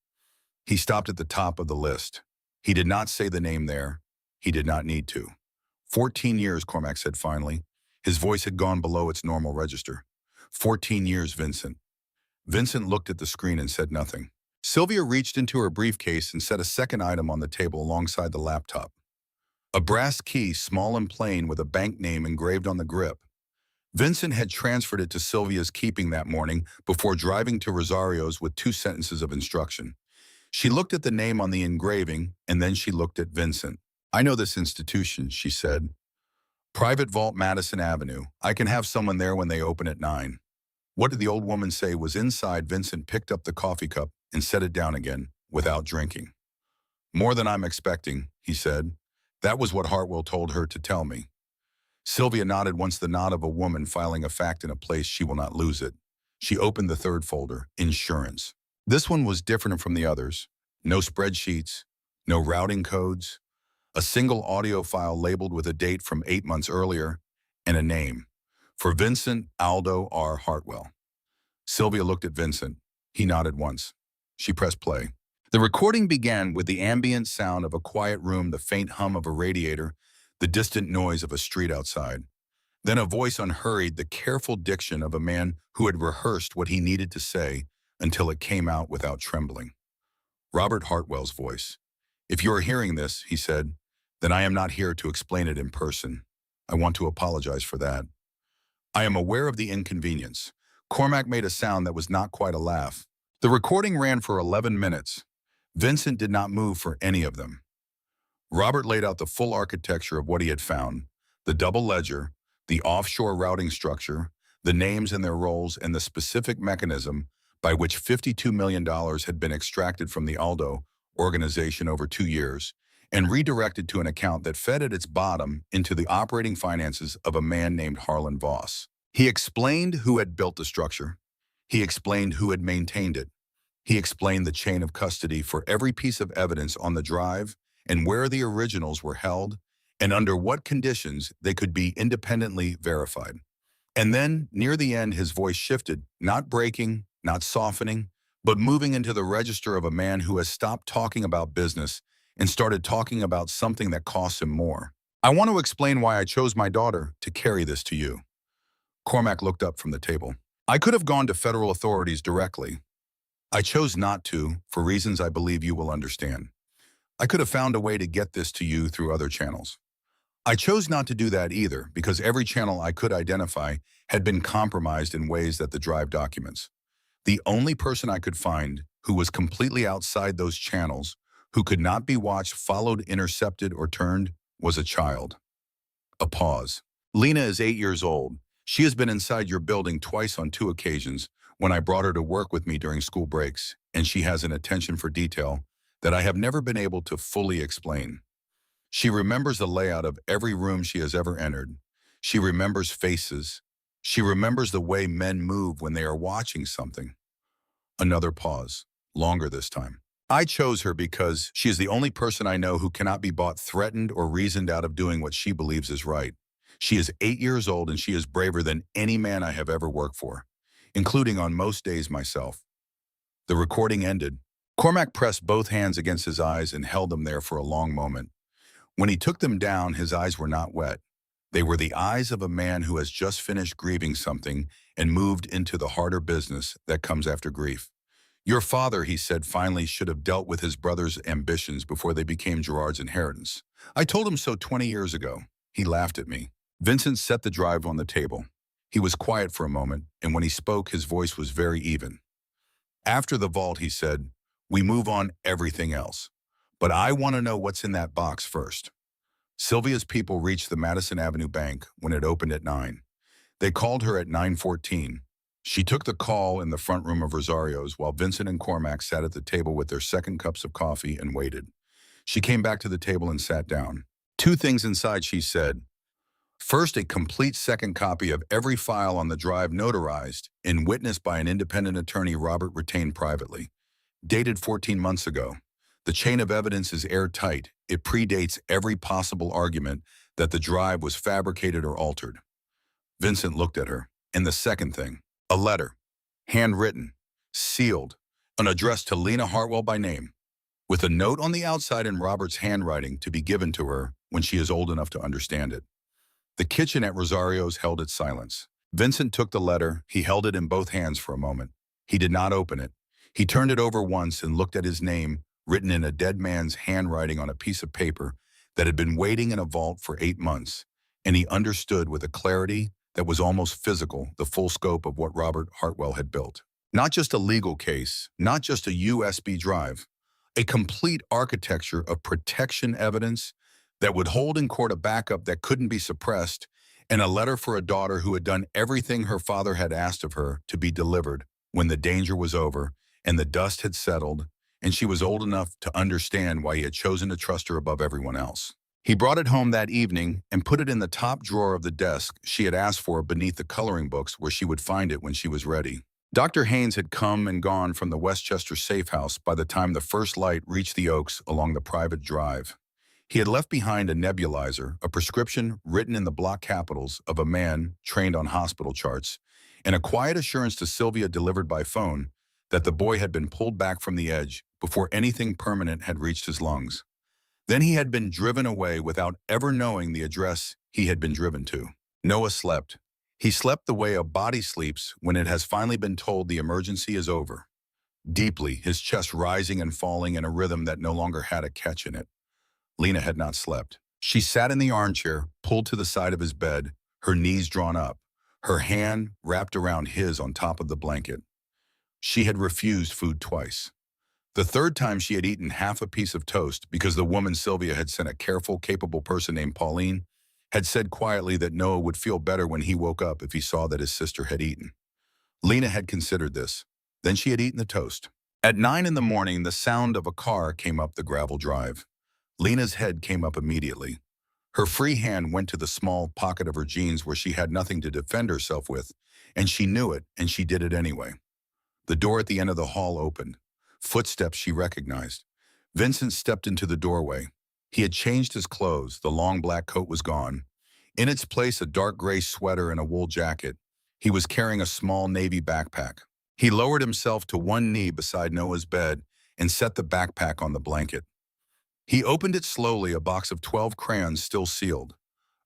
He stopped at the top of the list. He did not say the name there. He did not need to. 14 years, Cormac said finally. His voice had gone below its normal register. 14 years, Vincent. Vincent looked at the screen and said nothing. Sylvia reached into her briefcase and set a second item on the table alongside the laptop. A brass key, small and plain, with a bank name engraved on the grip. Vincent had transferred it to Sylvia's keeping that morning before driving to Rosario's with 2 sentences of instruction. She looked at the name on the engraving, and then she looked at Vincent. I know this institution, she said. Private Vault, Madison Avenue. I can have someone there when they open at 9. What did the old woman say was inside? Vincent picked up the coffee cup and set it down again without drinking. More than I'm expecting, he said. That was what Hartwell told her to tell me. Sylvia nodded once, the nod of a woman filing a fact in a place she will not lose it. She opened the third folder, insurance. This one was different from the others. No spreadsheets, no routing codes, a single audio file labeled with a date from 8 months earlier, and a name. For Vincent Aldo R. Hartwell. Sylvia looked at Vincent. He nodded once. She pressed play. The recording began with the ambient sound of a quiet room, the faint hum of a radiator, the distant noise of a street outside. Then a voice unhurried, the careful diction of a man who had rehearsed what he needed to say until it came out without trembling. Robert Hartwell's voice. If you are hearing this, he said, then I am not here to explain it in person. I want to apologize for that. I am aware of the inconvenience. Cormac made a sound that was not quite a laugh. The recording ran for 11 minutes. Vincent did not move for any of them. Robert laid out the full architecture of what he had found, the double ledger, the offshore routing structure, the names and their roles, and the specific mechanism by which $52 million had been extracted from the Aldo organization over 2 years and redirected to an account that fed at its bottom into the operating finances of a man named Harlan Voss. He explained who had built the structure. He explained who had maintained it. He explained the chain of custody for every piece of evidence on the drive and where the originals were held and under what conditions they could be independently verified. And then, near the end, his voice shifted, not breaking, not softening, but moving into the register of a man who has stopped talking about business and started talking about something that costs him more. I want to explain why I chose my daughter to carry this to you. Cormac looked up from the table. I could have gone to federal authorities directly. I chose not to, for reasons I believe you will understand. I could have found a way to get this to you through other channels. I chose not to do that either because every channel I could identify had been compromised in ways that the drive documents. The only person I could find who was completely outside those channels, who could not be watched, followed, intercepted, or turned, was a child. A pause. Lena is 8 years old. She has been inside your building twice on 2 occasions when I brought her to work with me during school breaks, and she has an attention for detail that I have never been able to fully explain. She remembers the layout of every room she has ever entered. She remembers faces. She remembers the way men move when they are watching something. Another pause, longer this time. I chose her because she is the only person I know who cannot be bought, threatened, or reasoned out of doing what she believes is right. She is 8 years old and she is braver than any man I have ever worked for, including on most days myself. The recording ended. Cormac pressed both hands against his eyes and held them there for a long moment. When he took them down, his eyes were not wet. They were the eyes of a man who has just finished grieving something and moved into the harder business that comes after grief. Your father, he said finally, should have dealt with his brother's ambitions before they became Gerard's inheritance. I told him so 20 years ago. He laughed at me. Vincent set the drive on the table. He was quiet for a moment, and when he spoke, his voice was very even. After the vault, he said, we move on everything else. But I want to know what's in that box first. Sylvia's people reached the Madison Avenue Bank when it opened at 9. They called her at 9:14. She took the call in the front room of Rosario's while Vincent and Cormac sat at the table with their second cups of coffee and waited. She came back to the table and sat down. 2 things inside, she said. First, a complete second copy of every file on the drive, notarized and witnessed by an independent attorney Robert retained privately. Dated 14 months ago. The chain of evidence is airtight. It predates every possible argument that the drive was fabricated or altered. Vincent looked at her. And the second thing, a letter, handwritten, sealed, an address to Lena Hartwell by name, with a note on the outside in Robert's handwriting to be given to her when she is old enough to understand it. The kitchen at Rosario's held its silence. Vincent took the letter. He held it in both hands for a moment. He did not open it. He turned it over once and looked at his name, written in a dead man's handwriting on a piece of paper that had been waiting in a vault for 8 months, and he understood with a clarity that was almost physical the full scope of what Robert Hartwell had built. Not just a legal case, not just a USB drive, a complete architecture of protection evidence that would hold in court a backup that couldn't be suppressed and a letter for a daughter who had done everything her father had asked of her to be delivered when the danger was over and the dust had settled, and she was old enough to understand why he had chosen to trust her above everyone else. He brought it home that evening and put it in the top drawer of the desk she had asked for beneath the coloring books where she would find it when she was ready. Dr. Haynes had come and gone from the Westchester safe house by the time the first light reached the Oaks along the private drive. He had left behind a nebulizer, a prescription written in the block capitals of a man trained on hospital charts, and a quiet assurance to Sylvia delivered by phone that the boy had been pulled back from the edge before anything permanent had reached his lungs. Then he had been driven away without ever knowing the address he had been driven to. Noah slept. He slept the way a body sleeps when it has finally been told the emergency is over. Deeply, his chest rising and falling in a rhythm that no longer had a catch in it. Lena had not slept. She sat in the armchair, pulled to the side of his bed, her knees drawn up, her hand wrapped around his on top of the blanket. She had refused food twice. The third time she had eaten half a piece of toast because the woman Sylvia had sent a careful, capable person named Pauline, had said quietly that Noah would feel better when he woke up if he saw that his sister had eaten. Lena had considered this. Then she had eaten the toast. At 9 in the morning, the sound of a car came up the gravel drive. Lena's head came up immediately. Her free hand went to the small pocket of her jeans where she had nothing to defend herself with, and she knew it, and she did it anyway. The door at the end of the hall opened. Footsteps she recognized. Vincent stepped into the doorway. He had changed his clothes. The long black coat was gone. In its place, a dark gray sweater and a wool jacket. He was carrying a small navy backpack. He lowered himself to one knee beside Noah's bed and set the backpack on the blanket. He opened it slowly, a box of 12 crayons still sealed.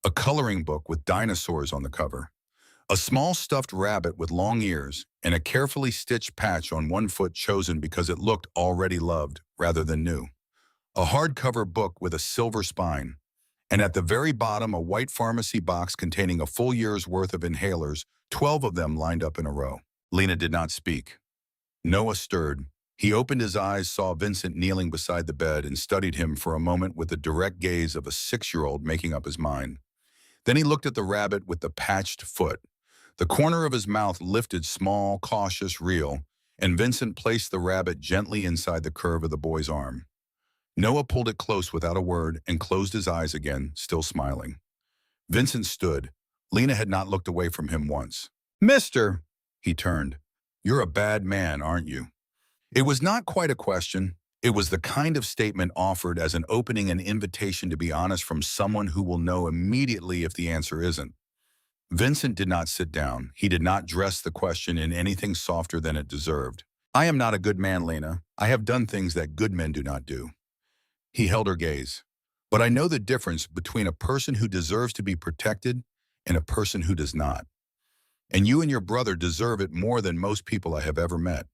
A coloring book with dinosaurs on the cover. A small stuffed rabbit with long ears, and a carefully stitched patch on one foot chosen because it looked already loved rather than new. A hardcover book with a silver spine, and at the very bottom a white pharmacy box containing a full year's worth of inhalers, 12 of them lined up in a row. Lena did not speak. Noah stirred. He opened his eyes, saw Vincent kneeling beside the bed, and studied him for a moment with the direct gaze of a 6-year-old making up his mind. Then he looked at the rabbit with the patched foot. The corner of his mouth lifted, small, cautious, real, and Vincent placed the rabbit gently inside the curve of the boy's arm. Noah pulled it close without a word and closed his eyes again, still smiling. Vincent stood. Lena had not looked away from him once. "Mister," he turned, "you're a bad man, aren't you?" It was not quite a question. It was the kind of statement offered as an opening and invitation to be honest from someone who will know immediately if the answer isn't. Vincent did not sit down. He did not dress the question in anything softer than it deserved. "I am not a good man, Lena. I have done things that good men do not do." He held her gaze. "But I know the difference between a person who deserves to be protected and a person who does not. And you and your brother deserve it more than most people I have ever met."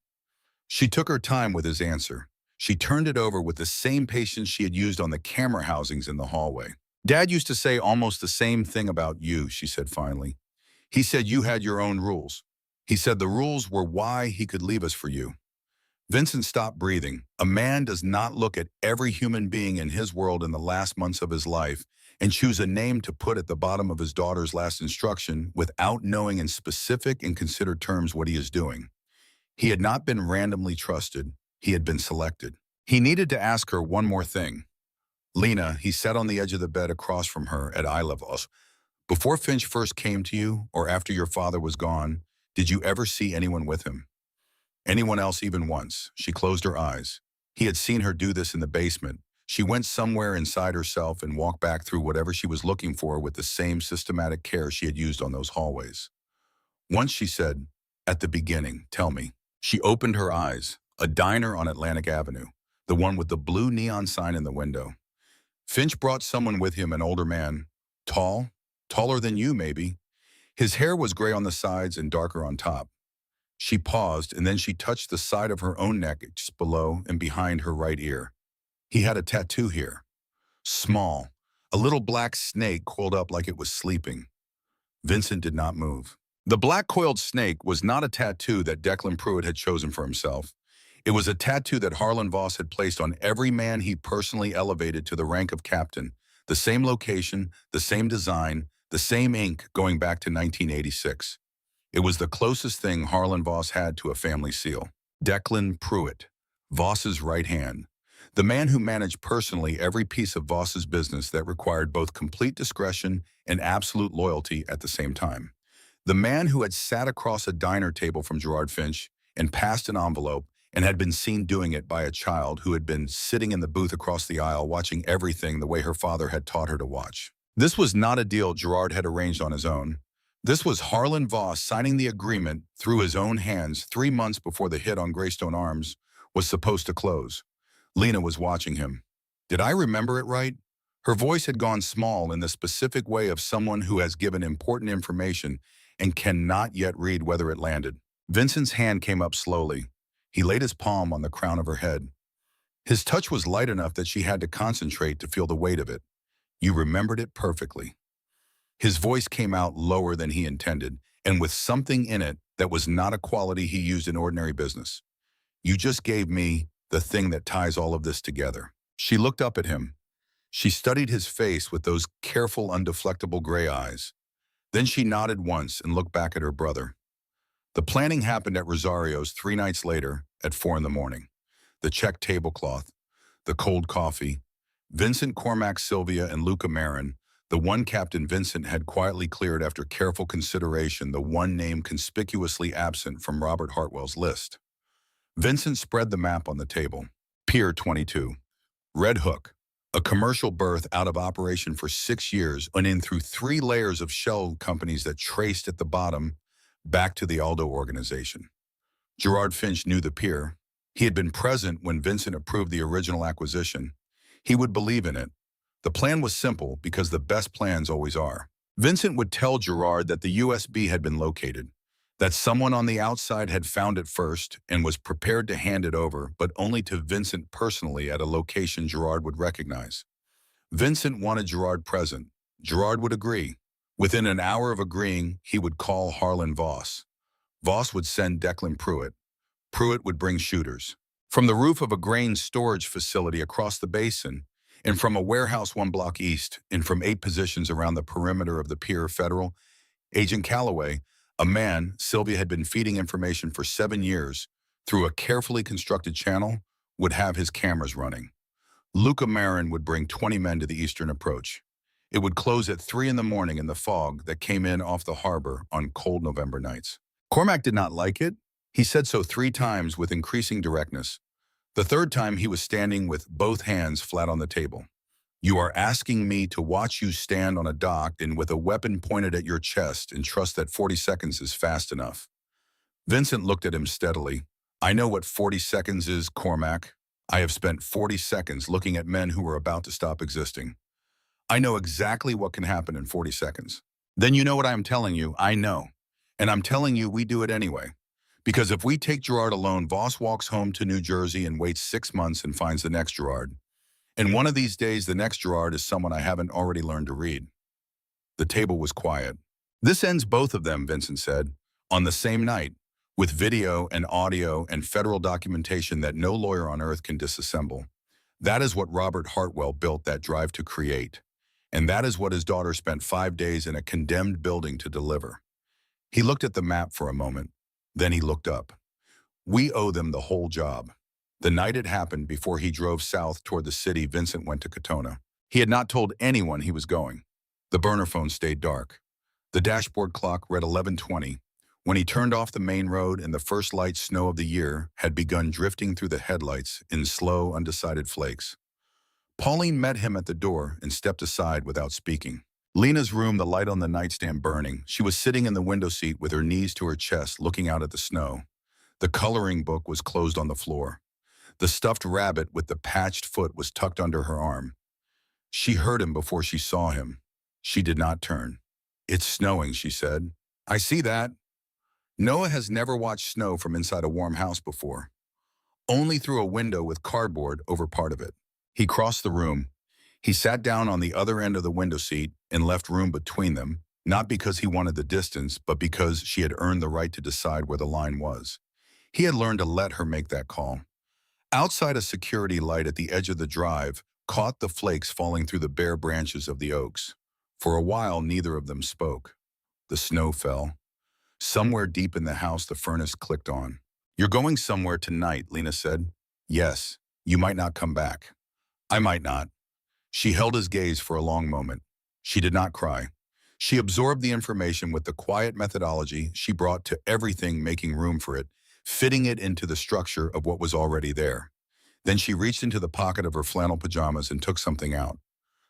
She took her time with his answer. She turned it over with the same patience she had used on the camera housings in the hallway. "Dad used to say almost the same thing about you," she said finally. "He said you had your own rules. He said the rules were why he could leave us for you." Vincent stopped breathing. A man does not look at every human being in his world in the last months of his life and choose a name to put at the bottom of his daughter's last instruction without knowing in specific and considered terms what he is doing. He had not been randomly trusted. He had been selected. He needed to ask her one more thing. "Lena," he sat on the edge of the bed across from her at eye level. "Before Finch first came to you, or after your father was gone, did you ever see anyone with him? Anyone else even once?" She closed her eyes. He had seen her do this in the basement. She went somewhere inside herself and walked back through whatever she was looking for with the same systematic care she had used on those hallways. Once she said, "At the beginning, tell me." She opened her eyes. A diner on Atlantic Avenue, the one with the blue neon sign in the window. Finch brought someone with him, an older man. Tall, taller than you, maybe. His hair was gray on the sides and darker on top. She paused, and then she touched the side of her own neck just below and behind her right ear. He had a tattoo here. Small, a little black snake coiled up like it was sleeping. Vincent did not move. The black coiled snake was not a tattoo that Declan Pruitt had chosen for himself. It was a tattoo that Harlan Voss had placed on every man he personally elevated to the rank of captain. The same location, the same design, the same ink going back to 1986. It was the closest thing Harlan Voss had to a family seal. Declan Pruitt, Voss's right hand, the man who managed personally every piece of Voss's business that required both complete discretion and absolute loyalty at the same time. The man who had sat across a diner table from Gerard Finch and passed an envelope and had been seen doing it by a child who had been sitting in the booth across the aisle watching everything the way her father had taught her to watch. This was not a deal Gerard had arranged on his own. This was Harlan Voss signing the agreement through his own hands 3 months before the hit on Greystone Arms was supposed to close. Lena was watching him. Did I remember it right? Her voice had gone small in the specific way of someone who has given important information and cannot yet read whether it landed. Vincent's hand came up slowly. He laid his palm on the crown of her head. His touch was light enough that she had to concentrate to feel the weight of it. You remembered it perfectly. His voice came out lower than he intended, and with something in it that was not a quality he used in ordinary business. You just gave me the thing that ties all of this together. She looked up at him. She studied his face with those careful, undeflectable gray eyes. Then she nodded once and looked back at her brother. The planning happened at Rosario's 3 nights later at 4 in the morning. The checked tablecloth, the cold coffee, Vincent Cormac Sylvia and Luca Marin, the one Captain Vincent had quietly cleared after careful consideration, the one name conspicuously absent from Robert Hartwell's list. Vincent spread the map on the table. Pier 22. Red Hook. A commercial berth out of operation for 6 years and in through 3 layers of shell companies that traced at the bottom back to the Aldo organization. Gerard Finch knew the pier. He had been present when Vincent approved the original acquisition. He would believe in it. The plan was simple because the best plans always are. Vincent would tell Gerard that the USB had been located, that someone on the outside had found it first and was prepared to hand it over, but only to Vincent personally at a location Gerard would recognize. Vincent wanted Gerard present. Gerard would agree. Within an hour of agreeing, he would call Harlan Voss. Voss would send Declan Pruitt. Pruitt would bring shooters. From the roof of a grain storage facility across the basin, and from a warehouse 1 block east, and from 8 positions around the perimeter of the pier Federal, Agent Calloway, a man Sylvia had been feeding information for 7 years through a carefully constructed channel, would have his cameras running. Luca Marin would bring 20 men to the eastern approach. It would close at 3 in the morning in the fog that came in off the harbor on cold November nights. Cormac did not like it. He said so 3 times with increasing directness. The 3rd time he was standing with both hands flat on the table. You are asking me to watch you stand on a dock and with a weapon pointed at your chest and trust that 40 seconds is fast enough. Vincent looked at him steadily. I know what 40 seconds is, Cormac. I have spent 40 seconds looking at men who are about to stop existing. I know exactly what can happen in 40 seconds. Then you know what I am telling you, I know. And I'm telling you we do it anyway. Because if we take Gerard alone, Voss walks home to New Jersey and waits 6 months and finds the next Gerard. And one of these days, the next Gerard is someone I haven't already learned to read. The table was quiet. This ends both of them, Vincent said, on the same night, with video and audio and federal documentation that no lawyer on earth can disassemble. That is what Robert Hartwell built that drive to create. And that is what his daughter spent 5 days in a condemned building to deliver. He looked at the map for a moment. Then he looked up. We owe them the whole job. The night it happened, before he drove south toward the city, Vincent went to Katona. He had not told anyone he was going. The burner phone stayed dark. The dashboard clock read 11:20. When he turned off the main road and the first light snow of the year had begun drifting through the headlights in slow, undecided flakes. Pauline met him at the door and stepped aside without speaking. Lena's room, the light on the nightstand burning. She was sitting in the window seat with her knees to her chest, looking out at the snow. The coloring book was closed on the floor. The stuffed rabbit with the patched foot was tucked under her arm. She heard him before she saw him. She did not turn. It's snowing, she said. I see that. Noah has never watched snow from inside a warm house before. Only through a window with cardboard over part of it. He crossed the room. He sat down on the other end of the window seat and left room between them, not because he wanted the distance, but because she had earned the right to decide where the line was. He had learned to let her make that call. Outside, a security light at the edge of the drive caught the flakes falling through the bare branches of the oaks. For a while, neither of them spoke. The snow fell. Somewhere deep in the house, the furnace clicked on. "You're going somewhere tonight," Lena said. "Yes. You might not come back." "I might not." She held his gaze for a long moment. She did not cry. She absorbed the information with the quiet methodology she brought to everything, making room for it, fitting it into the structure of what was already there. Then she reached into the pocket of her flannel pajamas and took something out.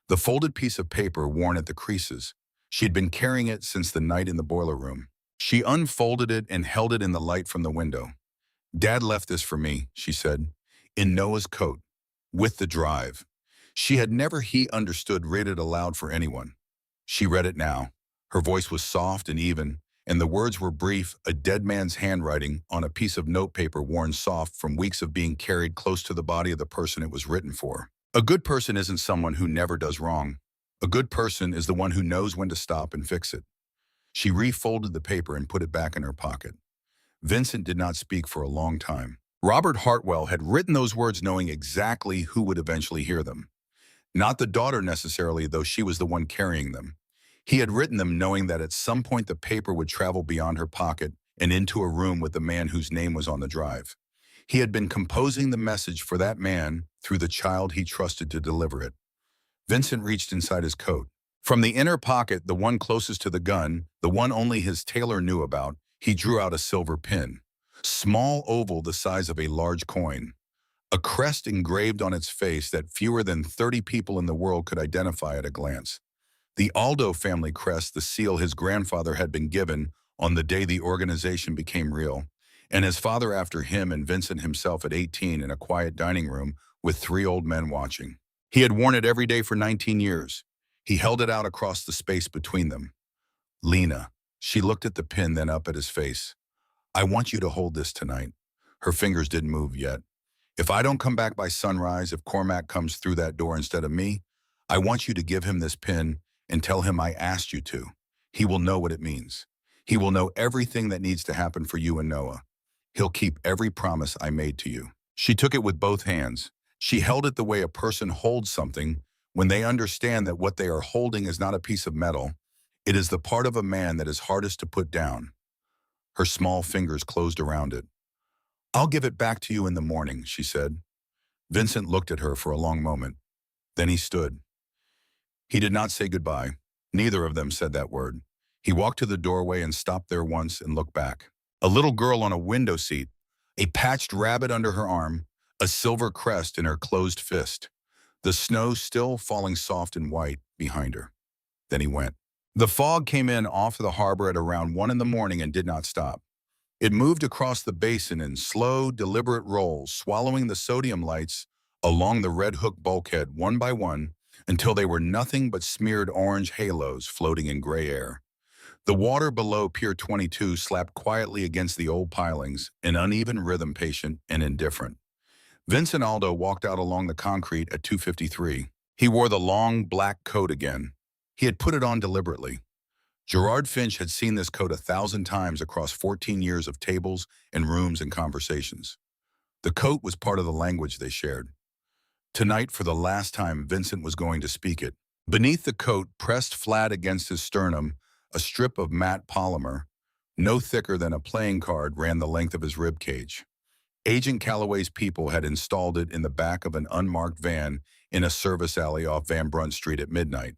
The folded piece of paper worn at the creases. She had been carrying it since the night in the boiler room. She unfolded it and held it in the light from the window. "Dad left this for me," she said, "in Noah's coat, with the drive." She had never, he understood, read it aloud for anyone. She read it now. Her voice was soft and even, and the words were brief, a dead man's handwriting on a piece of notepaper worn soft from weeks of being carried close to the body of the person it was written for. A good person isn't someone who never does wrong. A good person is the one who knows when to stop and fix it. She refolded the paper and put it back in her pocket. Vincent did not speak for a long time. Robert Hartwell had written those words knowing exactly who would eventually hear them. Not the daughter necessarily, though she was the one carrying them. He had written them knowing that at some point the paper would travel beyond her pocket and into a room with the man whose name was on the drive. He had been composing the message for that man through the child he trusted to deliver it. Vincent reached inside his coat. From the inner pocket, the one closest to the gun, the one only his tailor knew about, he drew out a silver pin. Small oval the size of a large coin. A crest engraved on its face that fewer than 30 people in the world could identify at a glance. The Aldo family crest, the seal his grandfather had been given on the day the organization became real, and his father after him, and Vincent himself at 18 in a quiet dining room with 3 old men watching. He had worn it every day for 19 years. He held it out across the space between them. "Lena." She looked at the pin, then up at his face. "I want you to hold this tonight." Her fingers didn't move yet. "If I don't come back by sunrise, if Cormac comes through that door instead of me, I want you to give him this pin and tell him I asked you to. He will know what it means. He will know everything that needs to happen for you and Noah. He'll keep every promise I made to you." She took it with both hands. She held it the way a person holds something when they understand that what they are holding is not a piece of metal. It is the part of a man that is hardest to put down. Her small fingers closed around it. "I'll give it back to you in the morning," she said. Vincent looked at her for a long moment. Then he stood. He did not say goodbye. Neither of them said that word. He walked to the doorway and stopped there once and looked back. A little girl on a window seat, a patched rabbit under her arm, a silver crest in her closed fist. The snow still falling soft and white behind her. Then he went. The fog came in off the harbor at around 1 in the morning and did not stop. It moved across the basin in slow, deliberate rolls, swallowing the sodium lights along the Red Hook bulkhead one by one until they were nothing but smeared orange halos floating in gray air. The water below Pier 22 slapped quietly against the old pilings, an uneven rhythm, patient and indifferent. Vincent Aldo walked out along the concrete at 2:53. He wore the long, black coat again. He had put it on deliberately. Gerard Finch had seen this coat 1,000 times across 14 years of tables and rooms and conversations. The coat was part of the language they shared. Tonight, for the last time, Vincent was going to speak it. Beneath the coat, pressed flat against his sternum, a strip of matte polymer, no thicker than a playing card, ran the length of his rib cage. Agent Calloway's people had installed it in the back of an unmarked van in a service alley off Van Brunt Street at midnight.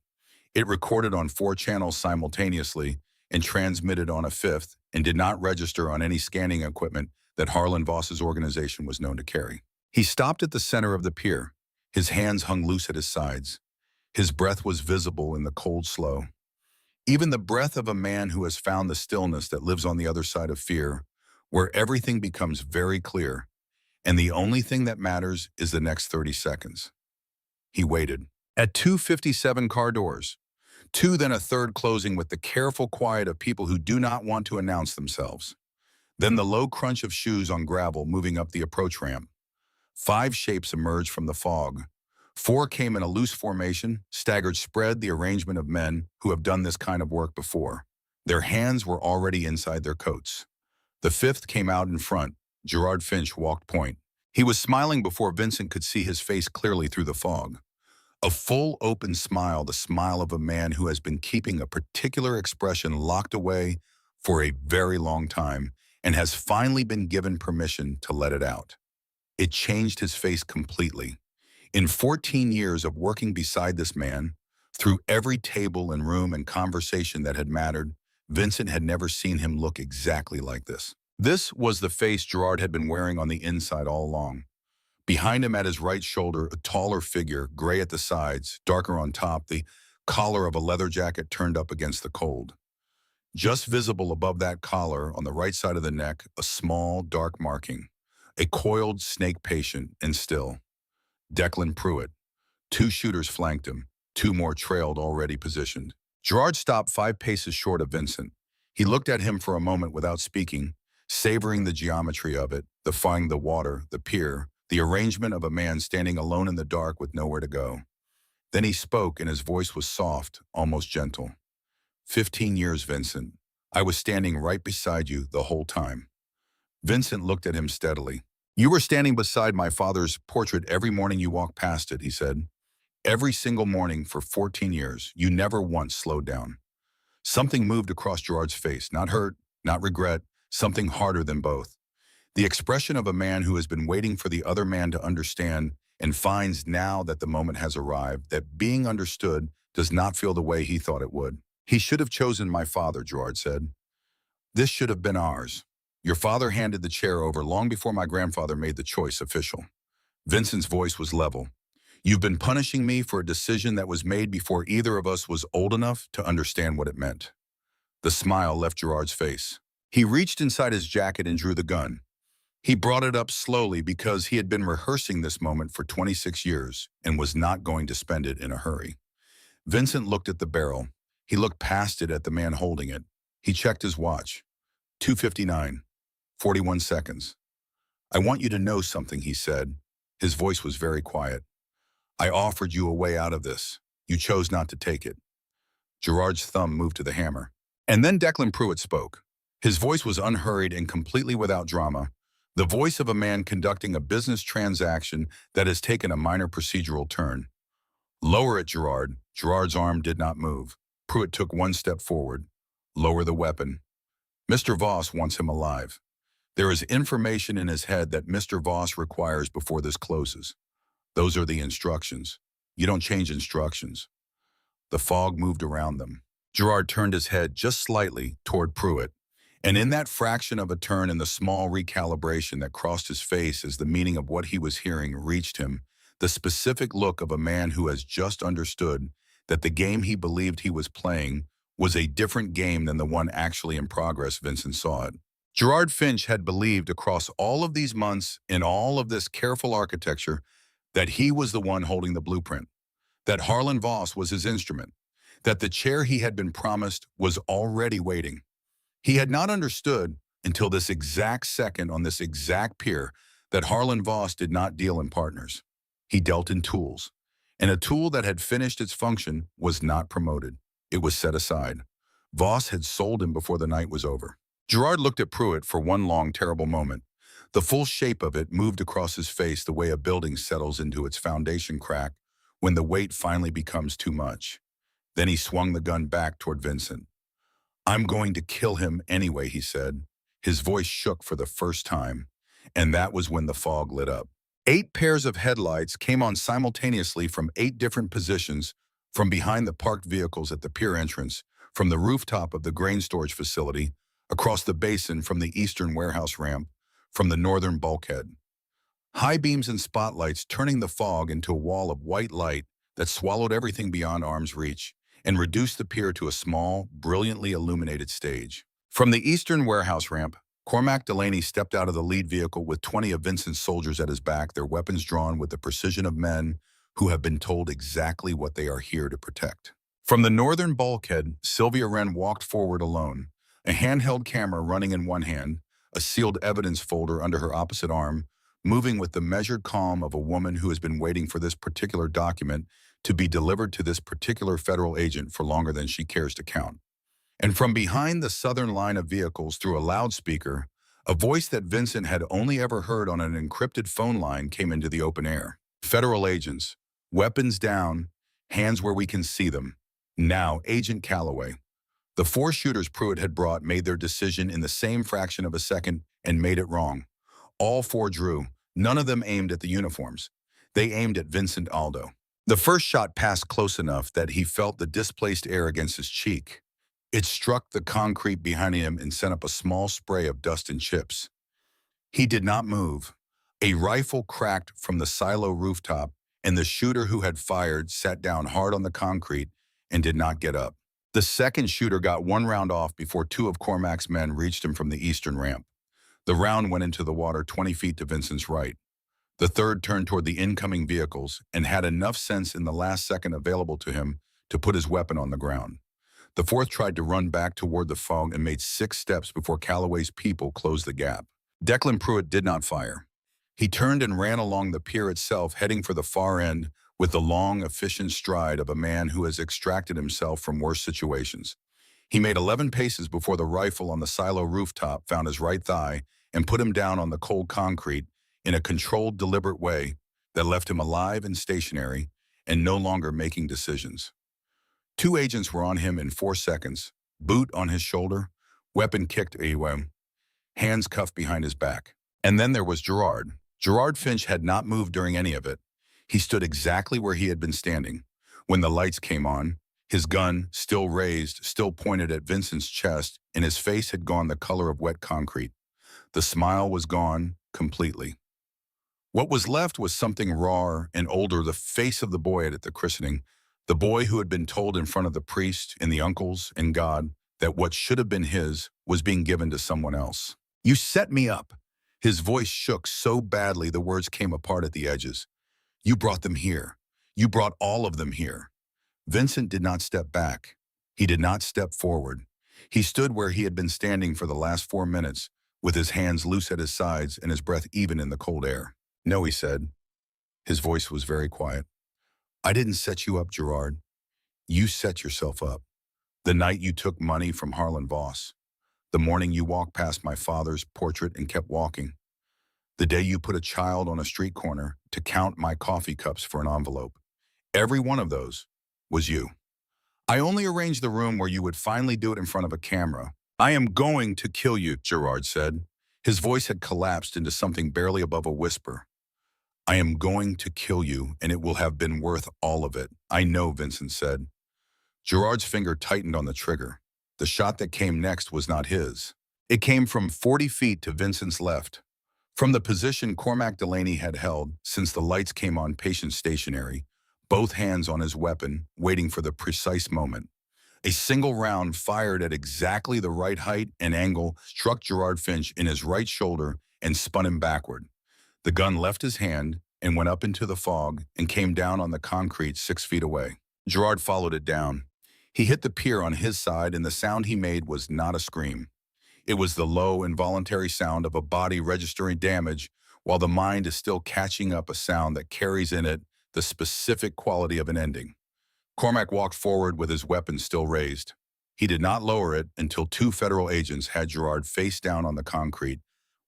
It recorded on 4 channels simultaneously and transmitted on a 5th, and did not register on any scanning equipment that Harlan Voss's organization was known to carry. He stopped at the center of the pier. His hands hung loose at his sides. His breath was visible in the cold slow. Even the breath of a man who has found the stillness that lives on the other side of fear, where everything becomes very clear, and the only thing that matters is the next 30 seconds. He waited. At 2:57 car doors. 2, then a third closing with the careful quiet of people who do not want to announce themselves. Then the low crunch of shoes on gravel moving up the approach ramp. 5 shapes emerged from the fog. 4 came in a loose formation, staggered spread, the arrangement of men who have done this kind of work before. Their hands were already inside their coats. The 5th came out in front. Gerard Finch walked point. He was smiling before Vincent could see his face clearly through the fog. A full open smile, the smile of a man who has been keeping a particular expression locked away for a very long time and has finally been given permission to let it out. It changed his face completely. In 14 years of working beside this man, through every table and room and conversation that had mattered, Vincent had never seen him look exactly like this. This was the face Gerard had been wearing on the inside all along. Behind him at his right shoulder, a taller figure, gray at the sides, darker on top, the collar of a leather jacket turned up against the cold. Just visible above that collar, on the right side of the neck, a small, dark marking. A coiled snake patient, and still. Declan Pruitt. Two shooters flanked him. Two more trailed, already positioned. Gerard stopped 5 paces short of Vincent. He looked at him for a moment without speaking, savoring the geometry of it, defying the water, the pier, the arrangement of a man standing alone in the dark with nowhere to go. Then he spoke, and his voice was soft, almost gentle. 15 years, Vincent. I was standing right beside you the whole time. Vincent looked at him steadily. You were standing beside my father's portrait every morning you walked past it, he said. Every single morning for 14 years, you never once slowed down. Something moved across Gerard's face, not hurt, not regret, something harder than both. The expression of a man who has been waiting for the other man to understand and finds now that the moment has arrived, that being understood does not feel the way he thought it would. He should have chosen my father, Gerard said. This should have been ours. Your father handed the chair over long before my grandfather made the choice official. Vincent's voice was level. You've been punishing me for a decision that was made before either of us was old enough to understand what it meant. The smile left Gerard's face. He reached inside his jacket and drew the gun. He brought it up slowly because he had been rehearsing this moment for 26 years and was not going to spend it in a hurry. Vincent looked at the barrel. He looked past it at the man holding it. He checked his watch. 2:59, 41 seconds. I want you to know something, he said. His voice was very quiet. I offered you a way out of this. You chose not to take it. Gerard's thumb moved to the hammer. And then Declan Pruitt spoke. His voice was unhurried and completely without drama, the voice of a man conducting a business transaction that has taken a minor procedural turn. Lower it, Gerard. Gerard's arm did not move. Pruitt took one step forward. Lower the weapon. Mr. Voss wants him alive. There is information in his head that Mr. Voss requires before this closes. Those are the instructions. You don't change instructions. The fog moved around them. Gerard turned his head just slightly toward Pruitt, and in that fraction of a turn and the small recalibration that crossed his face as the meaning of what he was hearing reached him, the specific look of a man who has just understood that the game he believed he was playing was a different game than the one actually in progress. Vincent saw it. Gerard Finch had believed across all of these months in all of this careful architecture that he was the one holding the blueprint, that Harlan Voss was his instrument, that the chair he had been promised was already waiting. He had not understood until this exact second on this exact pier that Harlan Voss did not deal in partners. He dealt in tools, and a tool that had finished its function was not promoted. It was set aside. Voss had sold him before the night was over. Gerard looked at Pruitt for one long, terrible moment. The full shape of it moved across his face the way a building settles into its foundation crack when the weight finally becomes too much. Then he swung the gun back toward Vincent. I'm going to kill him anyway, he said. His voice shook for the first time, and that was when the fog lit up. 8 pairs of headlights came on simultaneously from 8 different positions, from behind the parked vehicles at the pier entrance, from the rooftop of the grain storage facility, across the basin from the eastern warehouse ramp, from the northern bulkhead. High beams and spotlights turning the fog into a wall of white light that swallowed everything beyond arm's reach and reduced the pier to a small, brilliantly illuminated stage. From the eastern warehouse ramp, Cormac Delaney stepped out of the lead vehicle with 20 of Vincent's soldiers at his back, their weapons drawn with the precision of men who have been told exactly what they are here to protect. From the northern bulkhead, Sylvia Wren walked forward alone, a handheld camera running in one hand, a sealed evidence folder under her opposite arm, moving with the measured calm of a woman who has been waiting for this particular document to be delivered to this particular federal agent for longer than she cares to count. And from behind the southern line of vehicles through a loudspeaker, a voice that Vincent had only ever heard on an encrypted phone line came into the open air. Federal agents, Weapons down, hands where we can see them. Now, Agent Calloway. The four shooters Pruitt had brought made their decision in the same fraction of a second and made it wrong. All four drew. None of them aimed at the uniforms. They aimed at Vincent Aldo. The first shot passed close enough that he felt the displaced air against his cheek. It struck the concrete behind him and sent up a small spray of dust and chips. He did not move. A rifle cracked from the silo rooftop, and the shooter who had fired sat down hard on the concrete and did not get up. The second shooter got one round off before two of Cormac's men reached him from the eastern ramp. The round went into the water 20 feet to Vincent's right. The third turned toward the incoming vehicles and had enough sense in the last second available to him to put his weapon on the ground. The fourth tried to run back toward the fog and made 6 steps before Calloway's people closed the gap. Declan Pruitt did not fire. He turned and ran along the pier itself, heading for the far end with the long, efficient stride of a man who has extracted himself from worse situations. He made 11 paces before the rifle on the silo rooftop found his right thigh and put him down on the cold concrete in a controlled, deliberate way that left him alive and stationary and no longer making decisions. 2 agents were on him in 4 seconds, boot on his shoulder, weapon kicked away, hands cuffed behind his back. And then there was Gerard. Gerard Finch had not moved during any of it. He stood exactly where he had been standing. When the lights came on, his gun, still raised, still pointed at Vincent's chest, and his face had gone the color of wet concrete. The smile was gone completely. What was left was something rawer and older, the face of the boy at the christening, the boy who had been told in front of the priest and the uncles and God that what should have been his was being given to someone else. "You set me up." His voice shook so badly the words came apart at the edges. "You brought them here. You brought all of them here." Vincent did not step back. He did not step forward. He stood where he had been standing for the last 4 minutes, with his hands loose at his sides and his breath even in the cold air. "No," he said. His voice was very quiet. "I didn't set you up, Gerard. You set yourself up. The night you took money from Harlan Voss. The morning you walked past my father's portrait and kept walking. The day you put a child on a street corner to count my coffee cups for an envelope. Every one of those was you. I only arranged the room where you would finally do it in front of a camera. I am going to kill you," Gerard said. His voice had collapsed into something barely above a whisper. "I am going to kill you, and it will have been worth all of it. I know," Vincent said. Gerard's finger tightened on the trigger. The shot that came next was not his. It came from 40 feet to Vincent's left. From the position Cormac Delaney had held since the lights came on, patient stationary, both hands on his weapon, waiting for the precise moment. A single round fired at exactly the right height and angle struck Gerard Finch in his right shoulder and spun him backward. The gun left his hand and went up into the fog and came down on the concrete 6 feet away. Gerard followed it down. He hit the pier on his side, and the sound he made was not a scream. It was the low, involuntary sound of a body registering damage while the mind is still catching up a sound that carries in it the specific quality of an ending. Cormac walked forward with his weapon still raised. He did not lower it until 2 federal agents had Gerard face down on the concrete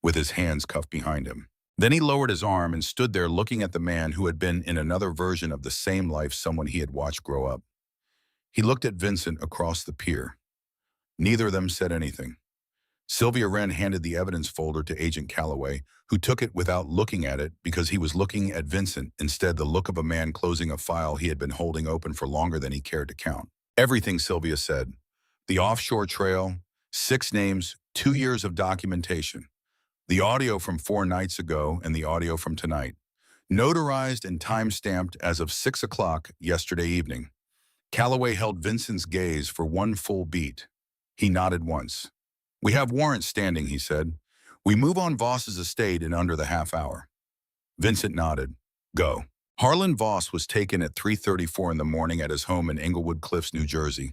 with his hands cuffed behind him. Then he lowered his arm and stood there looking at the man who had been in another version of the same life someone he had watched grow up. He looked at Vincent across the pier. Neither of them said anything. Sylvia Wren handed the evidence folder to Agent Calloway, who took it without looking at it because he was looking at Vincent, instead the look of a man closing a file he had been holding open for longer than he cared to count. "Everything," Sylvia said. "The offshore trail, 6 names, 2 years of documentation. The audio from 4 nights ago and the audio from tonight. Notarized and time-stamped as of 6 o'clock yesterday evening." Calloway held Vincent's gaze for 1 full beat. He nodded once. "We have warrants standing," he said. "We move on Voss's estate in under the half hour." Vincent nodded. "Go." Harlan Voss was taken at 3:34 in the morning at his home in Englewood Cliffs, New Jersey.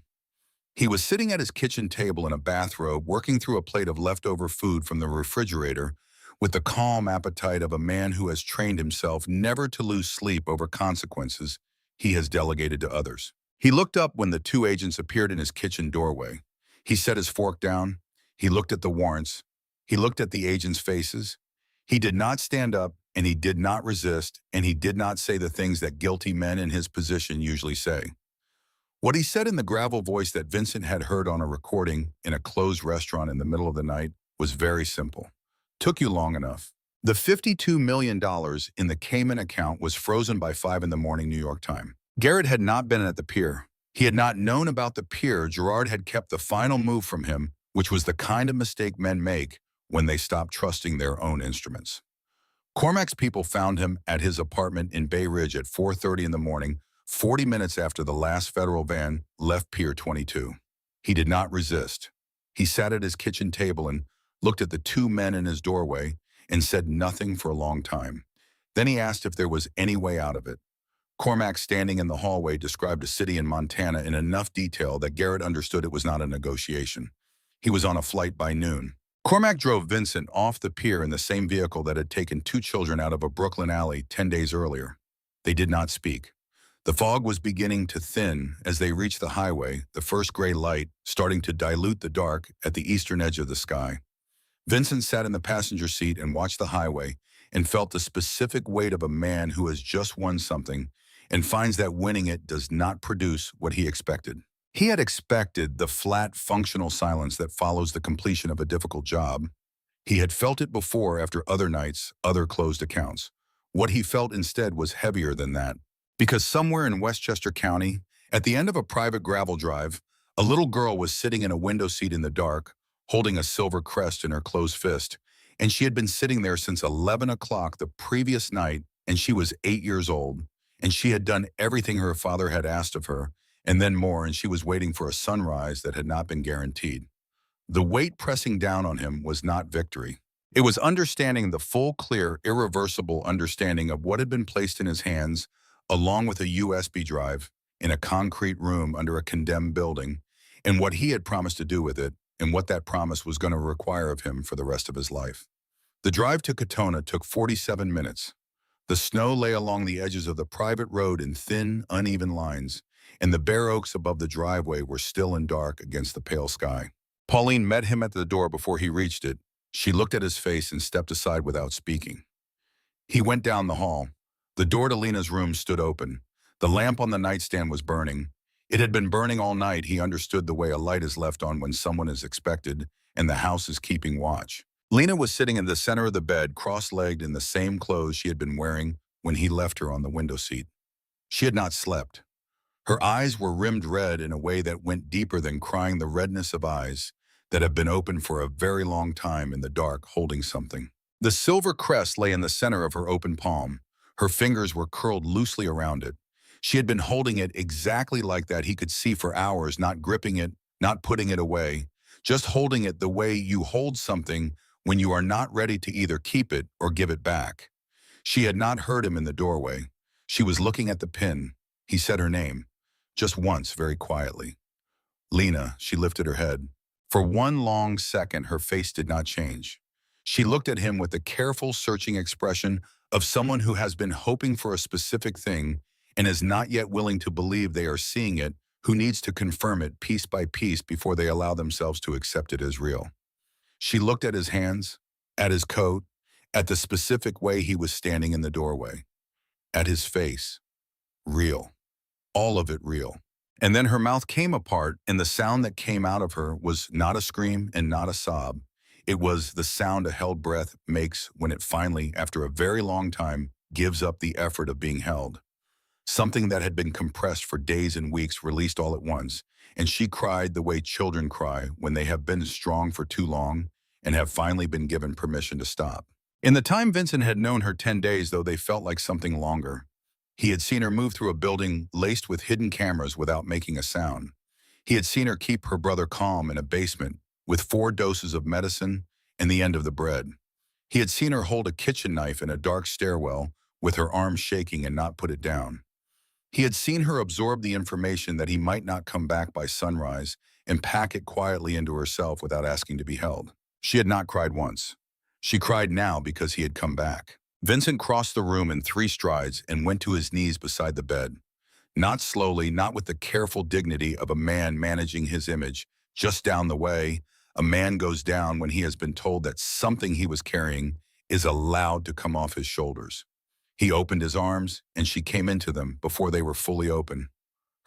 He was sitting at his kitchen table in a bathrobe, working through a plate of leftover food from the refrigerator with the calm appetite of a man who has trained himself never to lose sleep over consequences he has delegated to others. He looked up when the 2 agents appeared in his kitchen doorway. He set his fork down. He looked at the warrants. He looked at the agents' faces. He did not stand up and he did not resist, and he did not say the things that guilty men in his position usually say. What he said in the gravel voice that Vincent had heard on a recording in a closed restaurant in the middle of the night was very simple. Took you long enough. The $52 million in the Cayman account was frozen by 5 in the morning New York time. Garrett had not been at the pier. He had not known about the pier. Gerard had kept the final move from him, which was the kind of mistake men make when they stop trusting their own instruments. Cormac's people found him at his apartment in Bay Ridge at 4:30 in the morning, 40 minutes after the last federal van left Pier 22. He did not resist. He sat at his kitchen table and looked at the two men in his doorway and said nothing for a long time. Then he asked if there was any way out of it. Cormac, standing in the hallway, described a city in Montana in enough detail that Garrett understood it was not a negotiation. He was on a flight by noon. Cormac drove Vincent off the pier in the same vehicle that had taken two children out of a Brooklyn alley 10 days earlier. They did not speak. The fog was beginning to thin as they reached the highway, the first gray light starting to dilute the dark at the eastern edge of the sky. Vincent sat in the passenger seat and watched the highway and felt the specific weight of a man who has just won something and finds that winning it does not produce what he expected. He had expected the flat, functional silence that follows the completion of a difficult job. He had felt it before after other nights, other closed accounts. What he felt instead was heavier than that. Because somewhere in Westchester County, at the end of a private gravel drive, a little girl was sitting in a window seat in the dark, holding a silver crest in her closed fist, and she had been sitting there since 11 o'clock the previous night, and she was 8 years old, and she had done everything her father had asked of her, and then more, and she was waiting for a sunrise that had not been guaranteed. The weight pressing down on him was not victory. It was understanding the full, clear, irreversible understanding of what had been placed in his hands, along with a USB drive, in a concrete room under a condemned building, and what he had promised to do with it, and what that promise was going to require of him for the rest of his life. The drive to Katona took 47 minutes. The snow lay along the edges of the private road in thin, uneven lines, and the bare oaks above the driveway were still and dark against the pale sky. Pauline met him at the door before he reached it. She looked at his face and stepped aside without speaking. He went down the hall. The door to Lena's room stood open. The lamp on the nightstand was burning. It had been burning all night. He understood the way a light is left on when someone is expected and the house is keeping watch. Lena was sitting in the center of the bed, cross-legged in the same clothes she had been wearing when he left her on the window seat. She had not slept. Her eyes were rimmed red in a way that went deeper than crying, the redness of eyes that have been open for a very long time in the dark, holding something. The silver crest lay in the center of her open palm. Her fingers were curled loosely around it. She had been holding it exactly like that. He could see for hours, not gripping it, not putting it away, just holding it the way you hold something when you are not ready to either keep it or give it back. She had not heard him in the doorway. She was looking at the pin. He said her name, just once, very quietly. Lena. She lifted her head. For one long second, her face did not change. She looked at him with the careful, searching expression of someone who has been hoping for a specific thing and is not yet willing to believe they are seeing it, who needs to confirm it piece by piece before they allow themselves to accept it as real. She looked at his hands, at his coat, at the specific way he was standing in the doorway, at his face. Real. All of it real. And then her mouth came apart, and the sound that came out of her was not a scream and not a sob. It was the sound a held breath makes when it finally, after a very long time, gives up the effort of being held. Something that had been compressed for days and weeks released all at once, and she cried the way children cry when they have been strong for too long and have finally been given permission to stop. In the time Vincent had known her 10 days, though, they felt like something longer. He had seen her move through a building laced with hidden cameras without making a sound. He had seen her keep her brother calm in a basement with 4 doses of medicine and the end of the bread. He had seen her hold a kitchen knife in a dark stairwell with her arms shaking and not put it down. He had seen her absorb the information that he might not come back by sunrise and pack it quietly into herself without asking to be held. She had not cried once. She cried now because he had come back. Vincent crossed the room in 3 strides and went to his knees beside the bed. Not slowly, not with the careful dignity of a man managing his image. Just down the way, a man goes down when he has been told that something he was carrying is allowed to come off his shoulders. He opened his arms, and she came into them before they were fully open,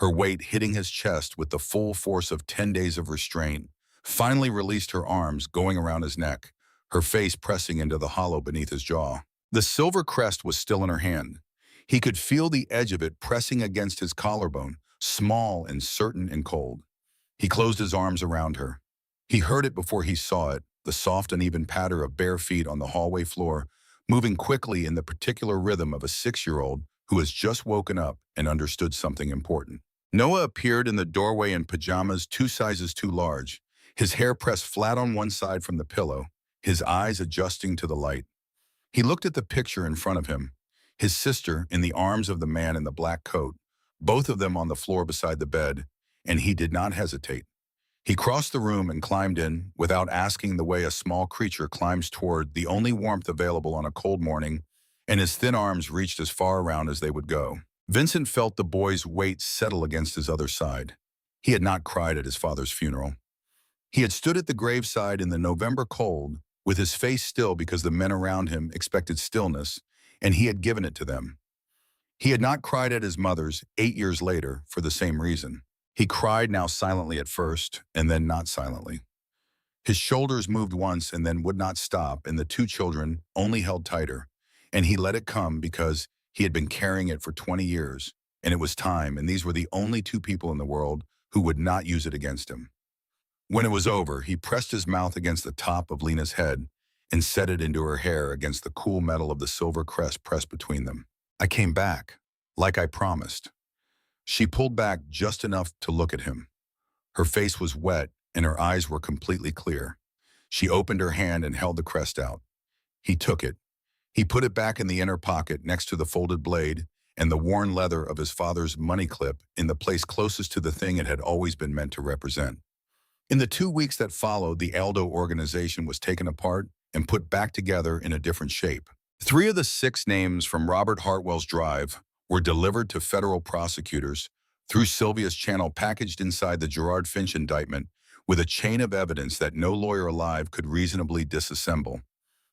her weight hitting his chest with the full force of 10 days of restraint, finally released her arms going around his neck, her face pressing into the hollow beneath his jaw. The silver crest was still in her hand. He could feel the edge of it pressing against his collarbone, small and certain and cold. He closed his arms around her. He heard it before he saw it, the soft uneven patter of bare feet on the hallway floor, moving quickly in the particular rhythm of a 6-year-old who has just woken up and understood something important. Noah appeared in the doorway in pajamas 2 sizes too large, his hair pressed flat on one side from the pillow, his eyes adjusting to the light. He looked at the picture in front of him, his sister in the arms of the man in the black coat, both of them on the floor beside the bed, and he did not hesitate. He crossed the room and climbed in without asking the way a small creature climbs toward the only warmth available on a cold morning, and his thin arms reached as far around as they would go. Vincent felt the boy's weight settle against his other side. He had not cried at his father's funeral. He had stood at the graveside in the November cold, with his face still because the men around him expected stillness, and he had given it to them. He had not cried at his mother's 8 years later for the same reason. He cried now silently at first, and then not silently. His shoulders moved once and then would not stop, and the 2 children only held tighter, and he let it come because he had been carrying it for 20 years, and it was time, and these were the only 2 people in the world who would not use it against him. When it was over, he pressed his mouth against the top of Lena's head and set it into her hair against the cool metal of the silver crest pressed between them. I came back, like I promised. She pulled back just enough to look at him. Her face was wet and her eyes were completely clear. She opened her hand and held the crest out. He took it. He put it back in the inner pocket next to the folded blade and the worn leather of his father's money clip in the place closest to the thing it had always been meant to represent. In the 2 weeks that followed, the Aldo organization was taken apart and put back together in a different shape. 3 of the 6 names from Robert Hartwell's drive were delivered to federal prosecutors through Sylvia's channel, packaged inside the Gerard Finch indictment with a chain of evidence that no lawyer alive could reasonably disassemble.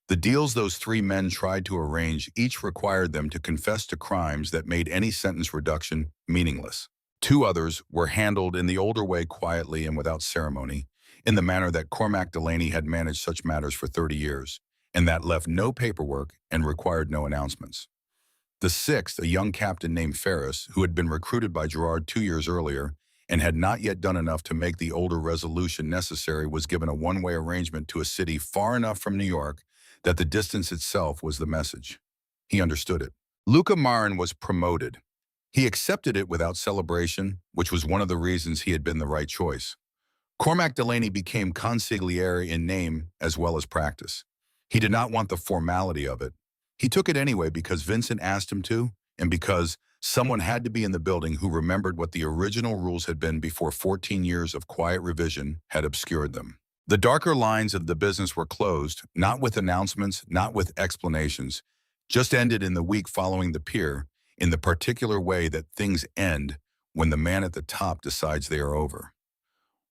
The deals those 3 men tried to arrange each required them to confess to crimes that made any sentence reduction meaningless. 2 others were handled in the older way, quietly and without ceremony, in the manner that Cormac Delaney had managed such matters for 30 years, and that left no paperwork and required no announcements. The 6th, a young captain named Ferris, who had been recruited by Gerard 2 years earlier and had not yet done enough to make the older resolution necessary, was given a one-way arrangement to a city far enough from New York that the distance itself was the message. He understood it. Luca Marin was promoted. He accepted it without celebration, which was one of the reasons he had been the right choice. Cormac Delaney became consigliere in name as well as practice. He did not want the formality of it. He took it anyway because Vincent asked him to, and because someone had to be in the building who remembered what the original rules had been before 14 years of quiet revision had obscured them. The darker lines of the business were closed, not with announcements, not with explanations, just ended in the week following the pier, in the particular way that things end when the man at the top decides they are over.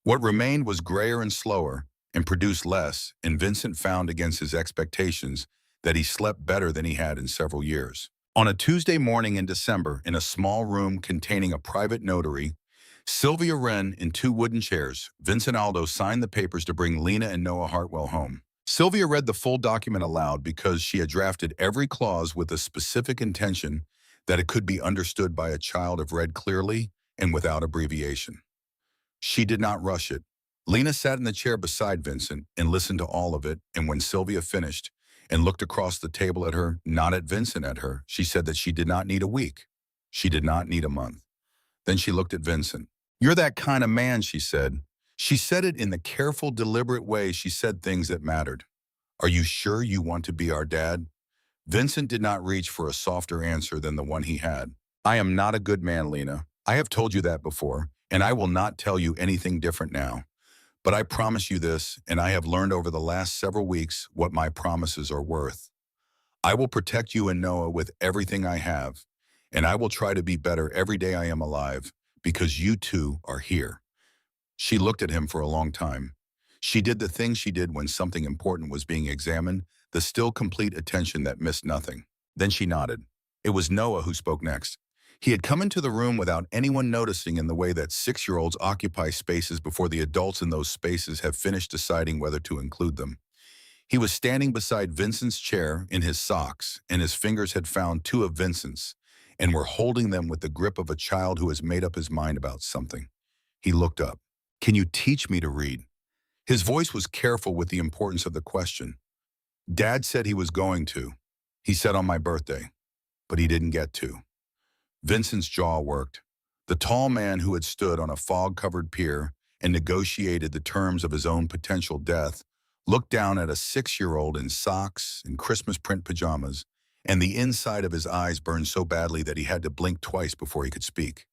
What remained was grayer and slower and produced less, and Vincent found against his expectations that he slept better than he had in several years. On a Tuesday morning in December, in a small room containing a private notary, Sylvia Wren in 2 wooden chairs, Vincent Aldo signed the papers to bring Lena and Noah Hartwell home. Sylvia read the full document aloud because she had drafted every clause with a specific intention that it could be understood by a child if read clearly and without abbreviation. She did not rush it. Lena sat in the chair beside Vincent and listened to all of it, and when Sylvia finished and looked across the table at her, not at Vincent, at her, she said that she did not need a week. She did not need a month. Then she looked at Vincent. "You're that kind of man," she said. She said it in the careful, deliberate way she said things that mattered. "Are you sure you want to be our dad?" Vincent did not reach for a softer answer than the one he had. "I am not a good man, Lena. I have told you that before, and I will not tell you anything different now. But I promise you this, and I have learned over the last several weeks what my promises are worth. I will protect you and Noah with everything I have, and I will try to be better every day I am alive, because you two are here." She looked at him for a long time. She did the thing she did when something important was being examined, the still complete attention that missed nothing. Then she nodded. It was Noah who spoke next. He had come into the room without anyone noticing, in the way that 6-year-olds occupy spaces before the adults in those spaces have finished deciding whether to include them. He was standing beside Vincent's chair in his socks, and his fingers had found two of Vincent's and were holding them with the grip of a child who has made up his mind about something. He looked up. "Can you teach me to read?" His voice was careful with the importance of the question. "Dad said he was going to. He said on my birthday, but he didn't get to." Vincent's jaw worked. The tall man who had stood on a fog-covered pier and negotiated the terms of his own potential death looked down at a 6-year-old in socks and Christmas print pajamas, and the inside of his eyes burned so badly that he had to blink twice before he could speak.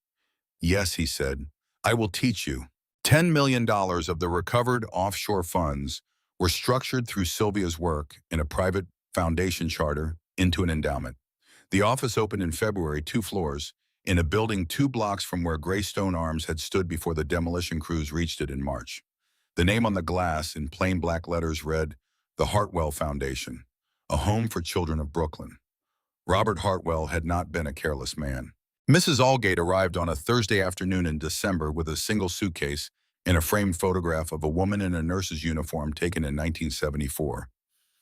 "Yes," he said, "I will teach you." $10 million of the recovered offshore funds were structured through Sylvia's work in a private foundation charter into an endowment. The office opened in February, 2 floors, in a building 2 blocks from where Greystone Arms had stood before the demolition crews reached it in March. The name on the glass in plain black letters read, "The Hartwell Foundation, a home for children of Brooklyn." Robert Hartwell had not been a careless man. Mrs. Allgate arrived on a Thursday afternoon in December with a single suitcase and a framed photograph of a woman in a nurse's uniform taken in 1974.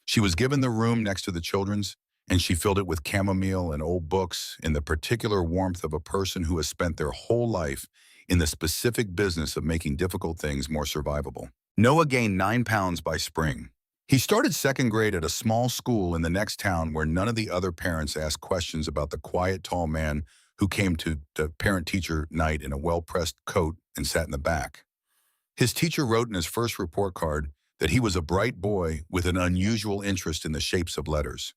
She was given the room next to the children's, and she filled it with chamomile and old books in the particular warmth of a person who has spent their whole life in the specific business of making difficult things more survivable. Noah gained 9 pounds by spring. He started 2nd grade at a small school in the next town where none of the other parents asked questions about the quiet tall man who came to the parent-teacher night in a well-pressed coat and sat in the back. His teacher wrote in his first report card that he was a bright boy with an unusual interest in the shapes of letters.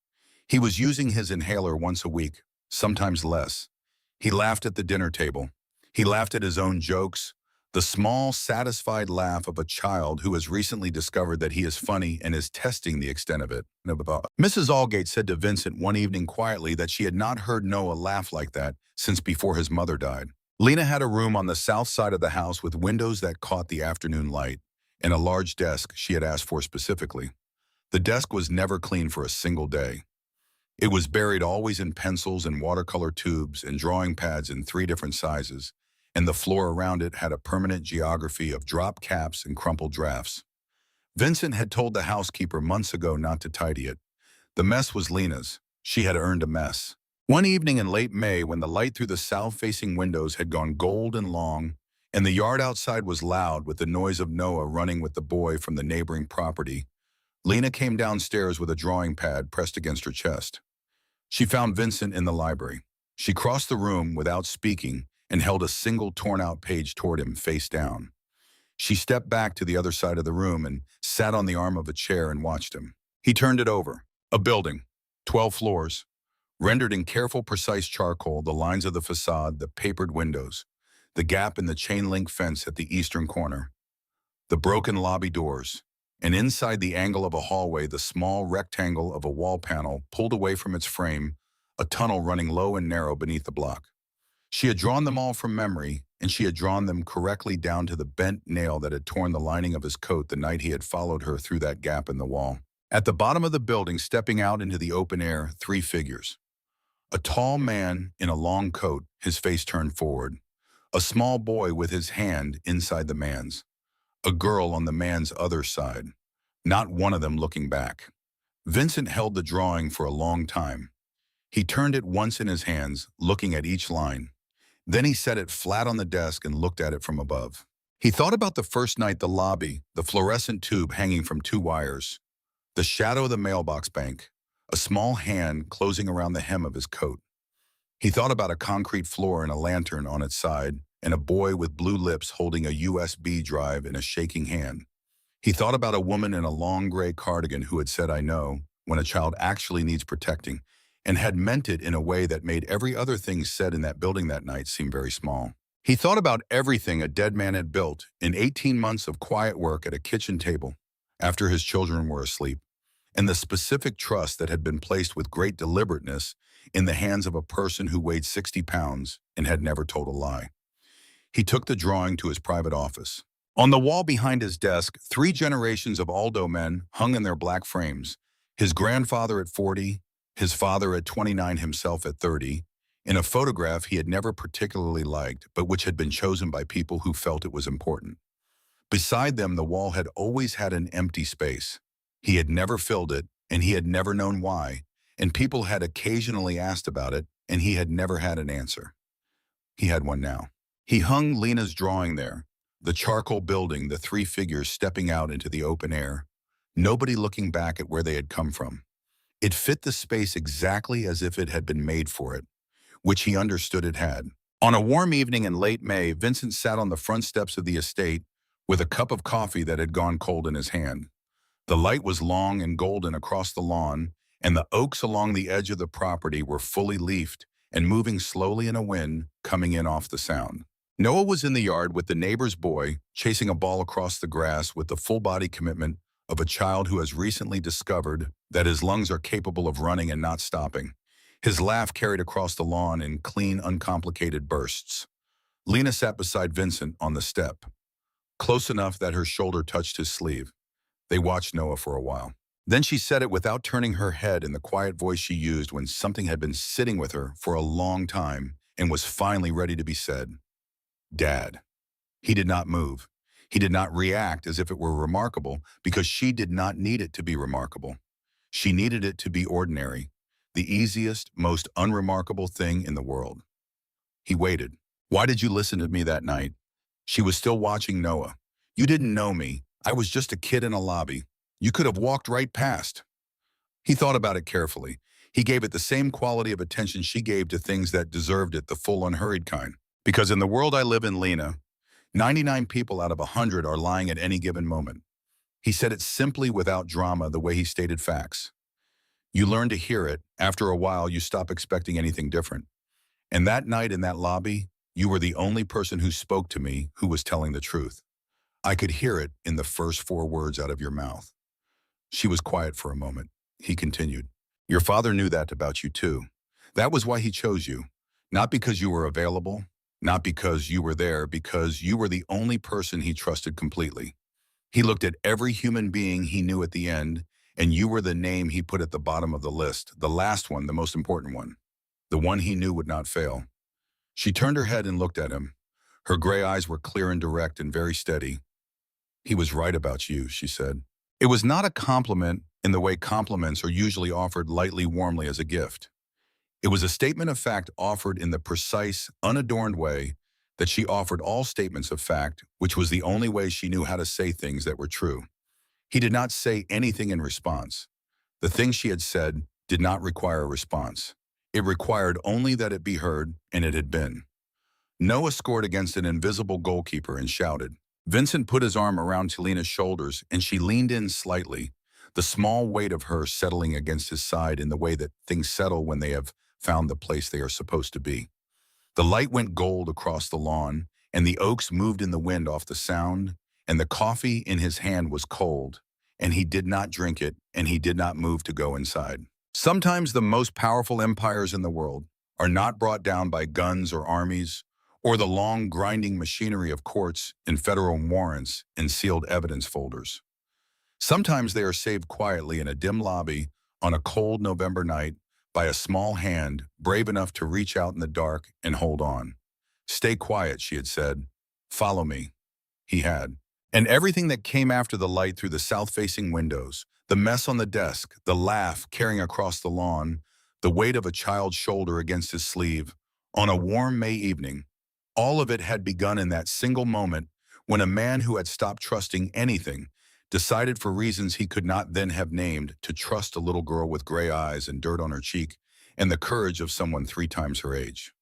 He was using his inhaler once a week, sometimes less. He laughed at the dinner table. He laughed at his own jokes, the small, satisfied laugh of a child who has recently discovered that he is funny and is testing the extent of it. Mrs. Allgate said to Vincent one evening quietly that she had not heard Noah laugh like that since before his mother died. Lena had a room on the south side of the house with windows that caught the afternoon light and a large desk she had asked for specifically. The desk was never clean for a single day. It was buried always in pencils and watercolor tubes and drawing pads in 3 different sizes, and the floor around it had a permanent geography of drop caps and crumpled drafts. Vincent had told the housekeeper months ago not to tidy it. The mess was Lena's. She had earned a mess. One evening in late May, when the light through the south-facing windows had gone gold and long, and the yard outside was loud with the noise of Noah running with the boy from the neighboring property, Lena came downstairs with a drawing pad pressed against her chest. She found Vincent in the library. She crossed the room without speaking and held a single torn-out page toward him face down. She stepped back to the other side of the room and sat on the arm of a chair and watched him. He turned it over. A building, 12 floors, rendered in careful, precise charcoal, the lines of the facade, the papered windows, the gap in the chain-link fence at the eastern corner, the broken lobby doors, and inside the angle of a hallway, the small rectangle of a wall panel pulled away from its frame, a tunnel running low and narrow beneath the block. She had drawn them all from memory, and she had drawn them correctly down to the bent nail that had torn the lining of his coat the night he had followed her through that gap in the wall. At the bottom of the building, stepping out into the open air, 3 figures. A tall man in a long coat, his face turned forward. A small boy with his hand inside the man's. A girl on the man's other side. Not one of them looking back. Vincent held the drawing for a long time. He turned it once in his hands, looking at each line. Then he set it flat on the desk and looked at it from above. He thought about the first night, the lobby, the fluorescent tube hanging from 2 wires, the shadow of the mailbox bank, a small hand closing around the hem of his coat. He thought about a concrete floor and a lantern on its side, and a boy with blue lips holding a USB drive in a shaking hand. He thought about a woman in a long gray cardigan who had said, "I know," when a child actually needs protecting, and had meant it in a way that made every other thing said in that building that night seem very small. He thought about everything a dead man had built in 18 months of quiet work at a kitchen table after his children were asleep, and the specific trust that had been placed with great deliberateness in the hands of a person who weighed 60 pounds and had never told a lie. He took the drawing to his private office. On the wall behind his desk, 3 generations of Aldo men hung in their black frames. His grandfather at 40, his father at 29, himself at 30, in a photograph he had never particularly liked, but which had been chosen by people who felt it was important. Beside them, the wall had always had an empty space. He had never filled it, and he had never known why, and people had occasionally asked about it, and he had never had an answer. He had one now. He hung Lena's drawing there, the charcoal building, the 3 figures stepping out into the open air, nobody looking back at where they had come from. It fit the space exactly as if it had been made for it, which he understood it had. On a warm evening in late May, Vincent sat on the front steps of the estate with a cup of coffee that had gone cold in his hand. The light was long and golden across the lawn, and the oaks along the edge of the property were fully leafed and moving slowly in a wind coming in off the sound. Noah was in the yard with the neighbor's boy, chasing a ball across the grass with the full-body commitment of a child who has recently discovered that his lungs are capable of running and not stopping. His laugh carried across the lawn in clean, uncomplicated bursts. Lena sat beside Vincent on the step, close enough that her shoulder touched his sleeve. They watched Noah for a while. Then she said it without turning her head in the quiet voice she used when something had been sitting with her for a long time and was finally ready to be said. Dad. He did not move. He did not react as if it were remarkable because she did not need it to be remarkable. She needed it to be ordinary, the easiest, most unremarkable thing in the world. He waited. Why did you listen to me that night? She was still watching Noah. You didn't know me. I was just a kid in a lobby. You could have walked right past. He thought about it carefully. He gave it the same quality of attention she gave to things that deserved it, the full, unhurried kind. Because in the world I live in, Lena, 99 people out of 100 are lying at any given moment. He said it simply without drama, the way he stated facts. You learn to hear it. After a while, you stop expecting anything different. And that night in that lobby, you were the only person who spoke to me who was telling the truth. I could hear it in the first 4 words out of your mouth. She was quiet for a moment. He continued. Your father knew that about you too. That was why he chose you. Not because you were available, not because you were there, because you were the only person he trusted completely. He looked at every human being he knew at the end, and you were the name he put at the bottom of the list, the last one, the most important one, the one he knew would not fail. She turned her head and looked at him. Her gray eyes were clear and direct and very steady. He was right about you, she said. It was not a compliment in the way compliments are usually offered lightly, warmly as a gift. It was a statement of fact offered in the precise, unadorned way that she offered all statements of fact, which was the only way she knew how to say things that were true. He did not say anything in response. The thing she had said did not require a response. It required only that it be heard, and it had been. Noah scored against an invisible goalkeeper and shouted. Vincent put his arm around Telena's shoulders, and she leaned in slightly, the small weight of her settling against his side in the way that things settle when they have found the place they are supposed to be. The light went gold across the lawn, and the oaks moved in the wind off the sound, and the coffee in his hand was cold, and he did not drink it, and he did not move to go inside. Sometimes the most powerful empires in the world are not brought down by guns or armies, or the long grinding machinery of courts and federal warrants and sealed evidence folders. Sometimes they are saved quietly in a dim lobby on a cold November night by a small hand brave enough to reach out in the dark and hold on. Stay quiet, she had said. Follow me. He had. And everything that came after the light through the south-facing windows, the mess on the desk, the laugh carrying across the lawn, the weight of a child's shoulder against his sleeve, on a warm May evening, all of it had begun in that single moment when a man who had stopped trusting anything decided for reasons he could not then have named to trust a little girl with gray eyes and dirt on her cheek and the courage of someone 3 times her age.